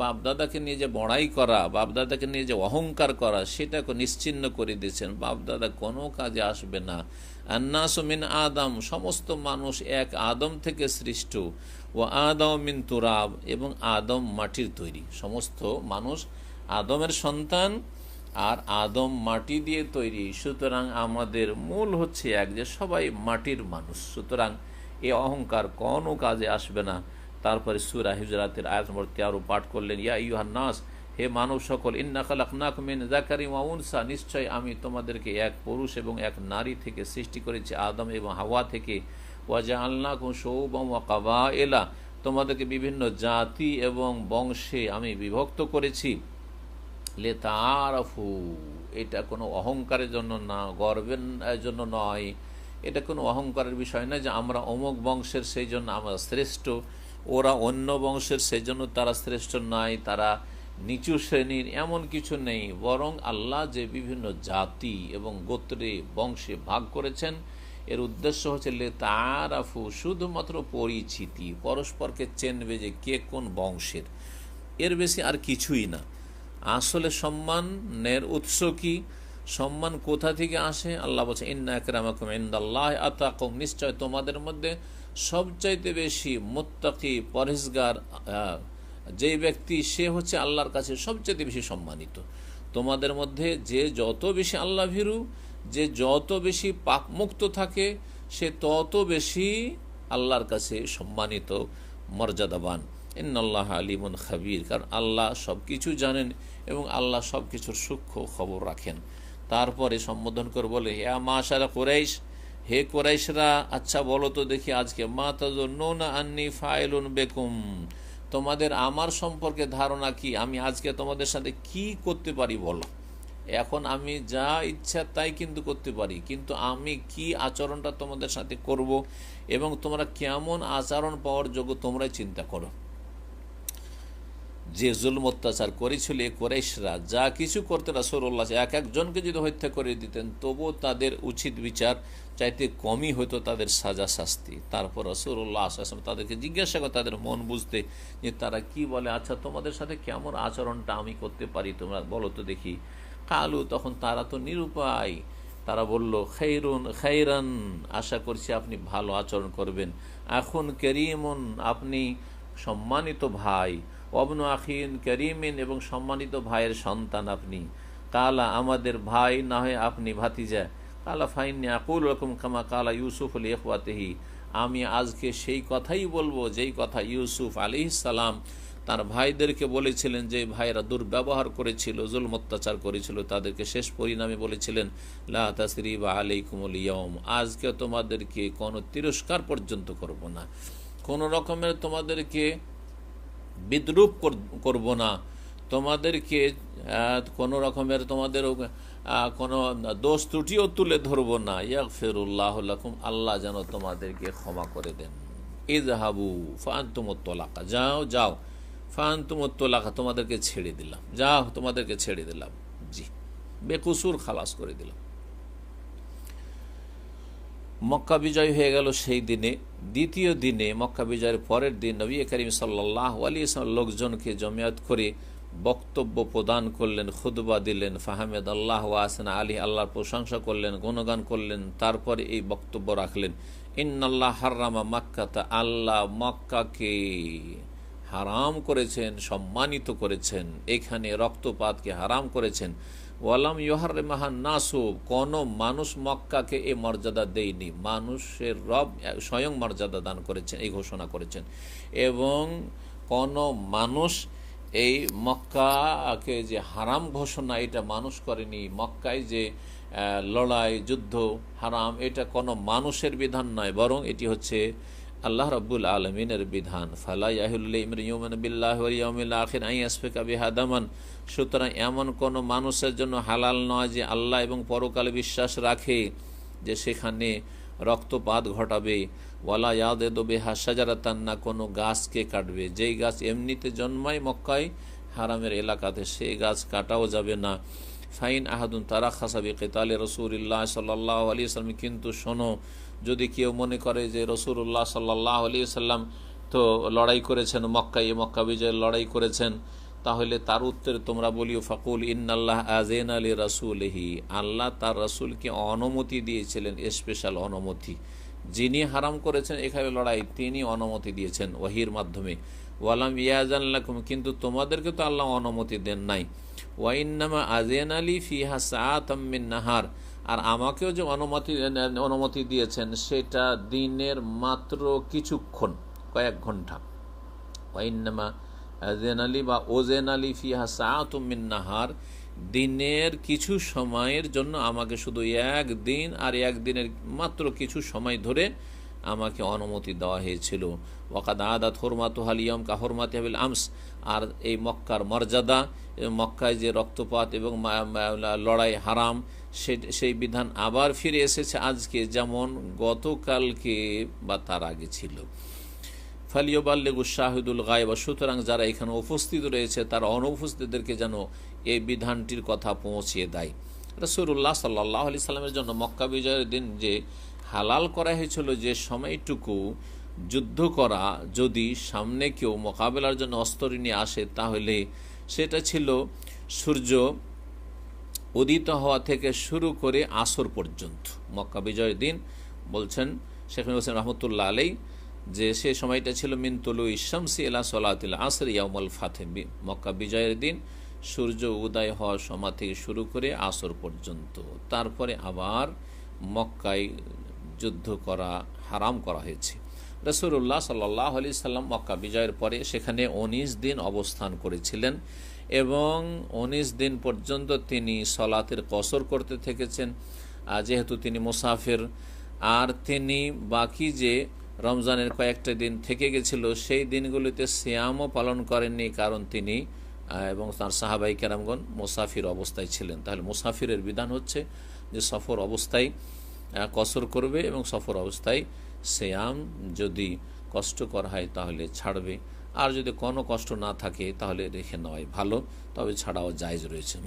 বাপদাদাকে নিয়ে যে বড়াই করা, বাপদাদাকে নিয়ে যে অহংকার করা সেটাকে নিশ্চিহ্ন করে দিয়েছেন। বাপদাদা কোনো কাজে আসবে না। আন্নাসু মিন আদম, সমস্ত মানুষ এক আদম থেকে সৃষ্ট। ও আদম মিন তুরাব, এবং আদম মাটির তৈরি। সমস্ত মানুষ আদমের সন্তান আর আদম মাটি দিয়ে তৈরি। সুতরাং আমাদের মূল হচ্ছে এক, যে সবাই মাটির মানুষ। সুতরাং এই অহংকার কোনো কাজে আসবে না। তারপরে সূরা হুজুরাতের আয়াত নম্বর 13 পাঠ করলেন, ইয়া আইয়ুহান নাস, হে মানব সকল, ইন্না খালাকনাকুম মিন যাকারিন ওয়া উনসা, নিশ্চয় আমি তোমাদেরকে এক পুরুষ এবং এক নারী থেকে সৃষ্টি করেছি, আদম এবং হাওয়া থেকে। ওয়া জাআলনাকুম শুউবান ওয়া কাবাইলা, তোমাদেরকে বিভিন্ন জাতি এবং বংশে আমি বিভক্ত করেছি। লিতাআরাফু, এটা কোনো অহংকারের জন্য না, গর্বের জন্য নয়। এটা কোনো অহংকারের বিষয় নয় যে আমরা অমুক বংশের সেই জন্য আমরা শ্রেষ্ঠ, ওরা অন্য বংশের সেই জন্য তারা শ্রেষ্ঠ নয়, তারা নিচু শ্রেণীর, এমন কিছু নেই। বরং আল্লাহ যে বিভিন্ন জাতি এবং গোত্রে বংশে ভাগ করেছেন, এর উদ্দেশ্য হচ্ছে লিতাআরাফু, শুধুমাত্র পরিচিতি, পরস্পরকে চেনবে যে কে কোন বংশের, এর বেশি আর কিছুই না। আসলে সম্মানের উৎস কি? সম্মান কোথা থেকে আসে? আল্লাহ বলছে ইন্না আকরামাকুম ইনদাল্লাহি আতাকুম, নিশ্চয় তোমাদের মধ্যে সবচাইতে বেশি মুত্তাকি পরহেজগার যেই ব্যক্তি সে হচ্ছে আল্লাহর কাছে সবচাইতে বেশি সম্মানিত। তোমাদের মধ্যে যে যত বেশি আল্লাহ ভীরু, যে যত বেশি পাকমুক্ত থাকে, সে তত বেশি আল্লাহর কাছে সম্মানিত, মর্যাদাবান। ইন্নাল্লাহ আলিমুন খাবির, কারণ আল্লাহ সব কিছু জানেন এবং আল্লাহ সব কিছুর সূক্ষ্ম খবর রাখেন। তারপরে সম্বোধন করে বলে, হে মাশারা কুরাইশ, হে কুরাইশরা, আচ্ছা বলো তো দেখি আজকে মা তাজুন্নুনা আন্নী ফাইলুন বিকুম, তোমাদের আমার সম্পর্কে ধারণা কি, আমি আজকে তোমাদের সাথে কি করতে পারি বলো। এখন আমি যা ইচ্ছা তাই কিন্তু করতে পারি, কিন্তু আমি কি আচরণটা তোমাদের সাথে করব এবং তোমরা কেমন আচরণ পাওয়ার যোগ্য তোমরাই চিন্তা করো। যে জুলম অত্যাচার করেছিল কুরাইশরা, যা কিছু করতে রাসূলুল্লাহ এক একজনকে যদি হত্যা করে দিতেন তবুও তাদের উচিত বিচার চাইতে কমই হতো তাদের সাজা শাস্তি। তারপর রাসূলুল্লাহ সাল্লাল্লাহু আলাইহি ওয়াসাল্লাম তাদেরকে জিজ্ঞাসা করে তাদের মন বুঝতে, যে তারা কি বলে, আচ্ছা তোমাদের সাথে কেমন আচরণটা আমি করতে পারি তোমরা বলো তো দেখি। কালু, তখন তারা তো নিরুপায়, তারা বলল খাইরুন খাইরান, আশা করছি আপনি ভালো আচরণ করবেন। এখন করিমুন, আপনি সম্মানিত ভাই, অবনু আখিন করিমিন, এবং সম্মানিত ভাইয়ের সন্তান আপনি। কালা, আমাদের ভাই না হয় আপনি ভাতিজা। কালা ফাইন্নি আকুল রকম কামা কালা ইউসুফ আলী ইখওয়াতিহি, আমি আজকে সেই কথাই বলবো যেই কথা ইউসুফ আলাইহিস সালাম তার ভাইদেরকে বলেছিলেন, যে ভাইরা দুর্ব্যবহার করেছিল, জুলম অত্যাচার করেছিল, তাদেরকে শেষ পরিণামে বলেছিলেন লা তাসরিবা আলাইকুমুল ইয়াউম, আজকে তোমাদেরকে কোনো তিরস্কার পর্যন্ত করব না, কোনো রকমের তোমাদেরকে বিদ্রুপ করব না, তোমাদেরকে কোনো রকমের তোমাদের কোনো দোষ ত্রুটিও তুলে ধরব না। ইয়াগফিরুল্লাহ লাকুম, আল্লাহ যেন তোমাদেরকে ক্ষমা করে দেন। ইযহাবু ফাআনতুমুত তালাকা, যাও যাও, ফাআনতুমুত তালাকা, তোমাদেরকে ছেড়ে দিলাম, যাও তোমাদেরকে ছেড়ে দিলাম, জি বেকসুর খালাস করে দিলাম। মক্কা বিজয় হয়ে গেল সেই দিনে। দ্বিতীয় দিনে মক্কা বিজয়ের পরের দিন নবী করিম সাল্লাল্লাহু আলাইহি ওয়াসাল্লাম লোকজনকে জমিয়ত করে বক্তব্য প্রদান করলেন, খুতবা দিলেন। ফাহামেদ আল্লাহ ওয়াসনা আলী, আল্লাহর প্রশংসা করলেন, গুণগান করলেন। তারপরে এই বক্তব্য রাখলেন, ইন্নাল্লাহ হারামা মাক্কাতা, আল্লাহ মক্কাকে হারাম করেছেন, সম্মানিত করেছেন, এখানে রক্তপাতকে হারাম করেছেন। ওয়ালাম ইউহাররিমাহা নাসু, কোনো মানুষ মক্কাকে এ মর্যাদা দেয়নি, মানুষের রব স্বয়ং মর্যাদা দান করেছেন, এই ঘোষণা করেছেন। এবং কোনো মানুষ এই মক্কাকে যে হারাম ঘোষণা, এটা মানুষ করেনি। মক্কায় যে লড়াই যুদ্ধ হারাম, এটা কোনো মানুষের বিধান নয়, বরং এটি হচ্ছে আল্লাহ রাব্বুল আলমিনের বিধান। ফালা ইয়াহিল্লু ইমরিউমিন বিল্লাহি ওয়াল ইয়াউমিল আখির আন ইয়াসফিকা বিহা দামান, সুতরাং এমন কোনো মানুষের জন্য হালাল নয় যে আল্লাহ এবং পরকালে বিশ্বাস রাখে যে সেখানে রক্তপাত ঘটাবে। ওয়ালা ইয়াদিদু বিহা শাজারাতান, না কোনো গাছকে কাটবে, যেই গাছ এমনিতে জন্মায় মক্কায় হারামের এলাকাতে, সেই গাছ কাটাও যাবে না। ফাইন আহাদুন তারাখাসা বিকিতালি রাসূলিল্লাহ সাল্লাল্লাহু আলাইহি ওয়াসাল্লাম, কিন্তু শোনো, যদি কেউ মনে করে যে রাসূলুল্লাহ সাল্লাল্লাহু আলাইহি ওয়াসাল্লাম তো লড়াই করেছেন মক্কায়, মক্কা বিজয়ের লড়াই করেছেন, তাহলে তার উত্তরে তোমরা বলিও ফাকুল ইন্নাল্লাহ আযানা লি রাসূলিহি, আল্লাহ তার রাসূলকে অনুমতি দিয়েছিলেন, স্পেশাল অনুমতি। যিনি হারাম করেছেন এখানে লড়াই, তিনি অনুমতি দিয়েছেন ওয়াহির মাধ্যমে। ওয়ালাম ইয়াজান লাকুম, কিন্তু তোমাদেরকে তো আল্লাহ অনুমতি দেন নাই। ওয়া ইন্নামা আযানা লি ফিহা সাআতাম মিন নাহার, আর আমাকেও যে অনুমতি দিয়েছেন সেটা দিনের মাত্র কিছুক্ষণ, কয়েক ঘন্টা। ওয়া ইন্নামা আযানা লি বা ওযানা লি ফিহা সাআতুম মিন নাহার, দিনের কিছু সময়ের জন্য আমাকে শুধু একদিন, আর একদিনের মাত্র কিছু সময় ধরে আমাকে অনুমতি দেওয়া হয়েছিল। ওয়াকাদ আদাত হুরমাতুহাল ইয়াউম কা হুরমাতিহিল আমস, আর এই মক্কার মর্যাদা, মক্কায় যে রক্তপাত এবং লড়াই হারাম, সেই বিধান আবার ফিরে এসেছে আজকে, যেমন গতকালকে বা তার আগে ছিল। ফালিয়াবাল্লিগু শাহিদুল গায়ব, সুতরাং যারা এখানে উপস্থিত রয়েছে তারা অনুপস্থিতদেরকে যেন এই বিধানটির কথা পৌঁছিয়ে দেয়। রাসূলুল্লাহ সাল্লাল্লাহু আলাইহি সাল্লামের জন্য মক্কা বিজয়ের দিন যে হালাল করা হয়েছিল, যে সময়টুকু যুদ্ধ করা, যদি সামনে কেউ মোকাবেলার জন্য অস্ত্র নিয়ে আসে, তাহলে সেটা ছিল সূর্য উদিত হওয়া থেকে শুরু করে আসর পর্যন্ত। মক্কা বিজয়ের দিন বলছেন শেখ হোসেন রহমতুল্লাহ আলাই যে সে সময়টা ছিল মিন তুলুই শামসি ইলা সলাতিল আসর ইয়াউমুল ফাতহ। মক্কা বিজয়ের দিন সূর্য উদয় হওয়ার সময় থেকে শুরু করে আসর পর্যন্ত। তারপরে আবার মক্কায় যুদ্ধ করা হারাম করা হয়েছে। রাসূলুল্লাহ সাল্লাল্লাহু আলাইহি সাল্লাম মক্কা বিজয়ের পরে সেখানে 19 দিন অবস্থান করেছিলেন এবং 19 দিন পর্যন্ত তিনি সলাতের কসর করতে থেকেছেন, যেহেতু তিনি মুসাফির। আর তিনি বাকি যে রমজানের কয়েকটা দিন থেকে গেছিল সেই দিনগুলিতে সিয়ামও পালন করেননি, কারণ তিনি এবং তার সাহাবাই কেরামগণ মুসাফির অবস্থায় ছিলেন। তাহলে মুসাফিরের বিধান হচ্ছে যে সফর অবস্থায় কসর করবে এবং সফর অবস্থায় সিয়াম যদি কষ্টকর হয় তাহলে ছাড়বে, আর যদি কোনো কষ্ট না থাকে তাহলে রেখে নেওয়াই ভালো, তবে ছাড়াও জায়েজ রয়েছে।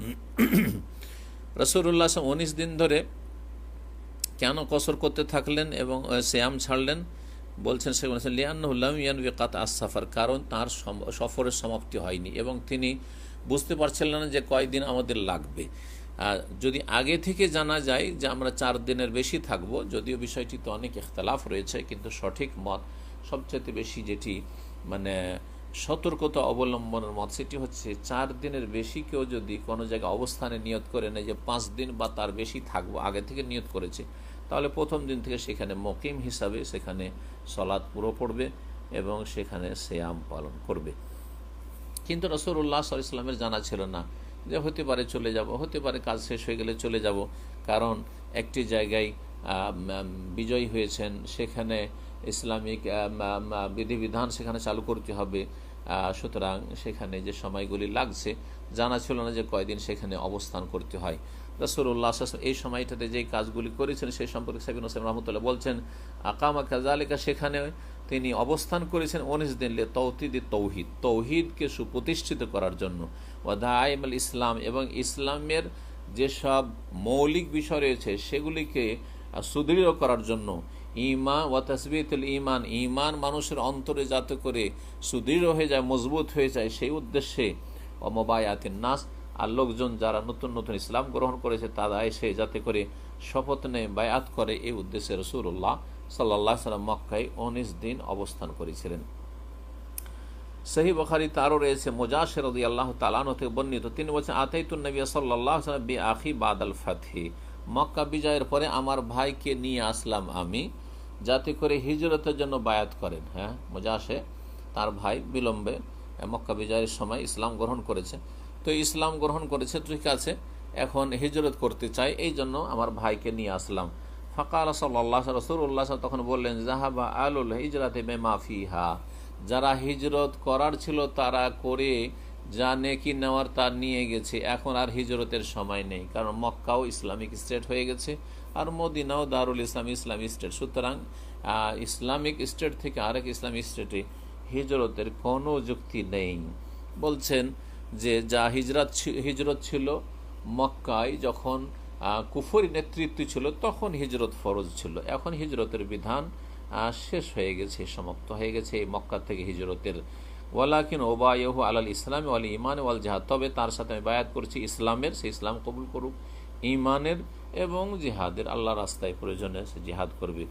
রাসূলুল্লাহ 19 দিন ধরে কেন কসর করতে থাকলেন এবং সিয়াম ছাড়লেন? বলছেন সে বলেছেন লিআন্নাহু লাম ইয়ানবি কাত আস-সাফার, কারণ তার সফরের সমাপ্তি হয়নি এবং তিনি বুঝতে পারছিলেন না যে কয়দিন আমাদের লাগবে। যদি আগে থেকে জানা যায় যে আমরা 4 দিনের বেশি থাকব, যদিও বিষয়টিতে অনেক ইখতিলাফ রয়েছে, কিন্তু সঠিক মত সবচেয়ে বেশি যেটি মানে সতর্কতা অবলম্বনের মত সেটি হচ্ছে 4 দিনের বেশি কেউ যদি কোনো জায়গায় অবস্থানে নিয়ত করে নেয় যে 5 দিন বা তার বেশি থাকবো, আগে থেকে নিয়ত করেছে, তাহলে প্রথম দিন থেকে সেখানে মুকিম হিসাবে সেখানে সলাৎ পুরো পড়বে এবং সেখানে সিয়াম পালন করবে। কিন্তু রাসূলুল্লাহ সাল্লাল্লাহু আলাইহি ওয়াসাল্লামের জানা ছিল না যে হতে পারে চলে যাব, হতে পারে কাজ শেষ হয়ে গেলে চলে যাব, কারণ একটি জায়গায় বিজয়ী হয়েছেন, সেখানে ইসলামিক বিধিবিধান সেখানে চালু করতে হবে, সুতরাং সেখানে যে সময়গুলি লাগছে জানা ছিল না যে কয়দিন সেখানে অবস্থান করতে হয়। রাসূলুল্লাহ সাল্লাল্লাহু আলাইহি ওয়াসাল্লাম এই সময়টাতে যেই কাজগুলি করেছেন সেই সম্পর্কে সাইবিন হোসেন রহমতুল্লাহ বলছেন আকামা কাযালিকা, সেখানে তিনি অবস্থান করেছেন 19 দিন তৌহিদ তৌহিদকে সুপ্রতিষ্ঠিত করার জন্য, ওয়াদাইমাল ইসলাম, এবং ইসলামের যেসব মৌলিক বিষয় রয়েছে সেগুলিকে সুদৃঢ় করার জন্য, ঈমান ওয়া তাসবিতুল ঈমান, ঈমান মানুষের অন্তরে যাতে করে সুদৃঢ় হয়ে যায়, মজবুত হয়ে যায়, সেই উদ্দেশ্যে ওয়া মুবায়াতিন নাস, আর লোকজন যারা নতুন নতুন ইসলাম গ্রহণ করেছে তারা এসে যাতে করে শপথ নেয়, বায়াত করে, এই উদ্দেশ্যে রাসূলুল্লাহ সাল্লাল্লাহু আলাইহি ওয়াসাল্লাম মক্কায় 19 দিন অবস্থান করেছিলেন। সহিহ বুখারীতে আরও রয়েছে মুজাশির রাদিয়াল্লাহু তাআলা আনহু থেকে বর্ণিত, তিনি বলেছেন আতাইতুন নবী সাল্লাল্লাহু আলাইহি ওয়াসাল্লাম বিআখি বাদাল ফাতহি, মক্কা বিজয়ের পরে আমার ভাইকে নিয়ে আসলাম আমি, যাতে করে হিজরতের জন্য বায়াত করেন। হ্যাঁ, মুজাশে তার ভাই বিলম্বে মক্কা বিজয়ের সময় ইসলাম গ্রহণ করেছে, তো ইসলাম গ্রহণ করেছে, ঠিক আছে, এখন হিজরত করতে চাই, এই জন্য আমার ভাইকে নিয়ে আসলাম। ফাকাল সাল্লাল্লাহু আলাইহি রাসূলুল্লাহ তখন বললেন যাহাবা আলুল হিজরাতে বিমা ফিহা, যারা হিজরত করার ছিল তারা করে, যা নেকি নেওয়ার তা নিয়ে গেছে, এখন আর হিজরতের সময় নেই, কারণ মক্কাও ইসলামিক স্টেট হয়ে গেছে আর মদিনাও দারুল ইসলাম ইসলামিক স্টেট, সুতরাং ইসলামিক স্টেট থেকে আরেক ইসলামিক স্টেটে হিজরতের কোনো যুক্তি নেই। বলছেন যে যা হিজরত ছিল মক্কায় যখন কুফরি নেতৃত্ব ছিল তখন হিজরত ফরজ ছিল, এখন হিজরতের বিধান শেষ হয়ে গেছে, সমাপ্ত হয়ে গেছে মক্কা থেকে হিজরতের। ওয়ালাকিন ওবায়হু আলাল ইসলাম ওয়াল ইমান ওয়াল জিহাদ, তবে তার সাথে আমি বায়াত করছি ইসলামের, সে ইসলাম কবুল করুক, ইমানের এবং জিহাদের, আল্লাহ রাস্তায় প্রয়োজনে সে জিহাদ করবে।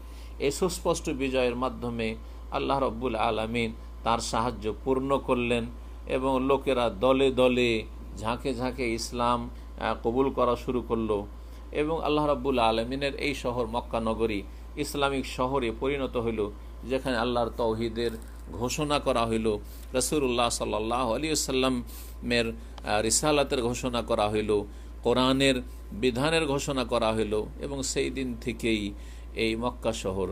এই সুস্পষ্ট বিজয়ের মাধ্যমে আল্লাহ রব্বুল আলামিন তার সাহায্য পূর্ণ করলেন এবং লোকেরা দলে দলে ঝাঁকে ঝাঁকে ইসলাম কবুল করা শুরু করলো এবং আল্লাহ রাব্বুল আলামিনের এই শহর মক্কা নগরী ইসলামিক শহরে পরিণত হইল, যেখানে আল্লাহর তৌহিদের ঘোষণা করা হইল, রাসূলুল্লাহ সাল্লাল্লাহু আলাইহি ওয়াসাল্লামের রিসালাতের ঘোষণা করা হইল, কোরআনের বিধানের ঘোষণা করা হইল এবং সেই দিন থেকেই এই মক্কা শহর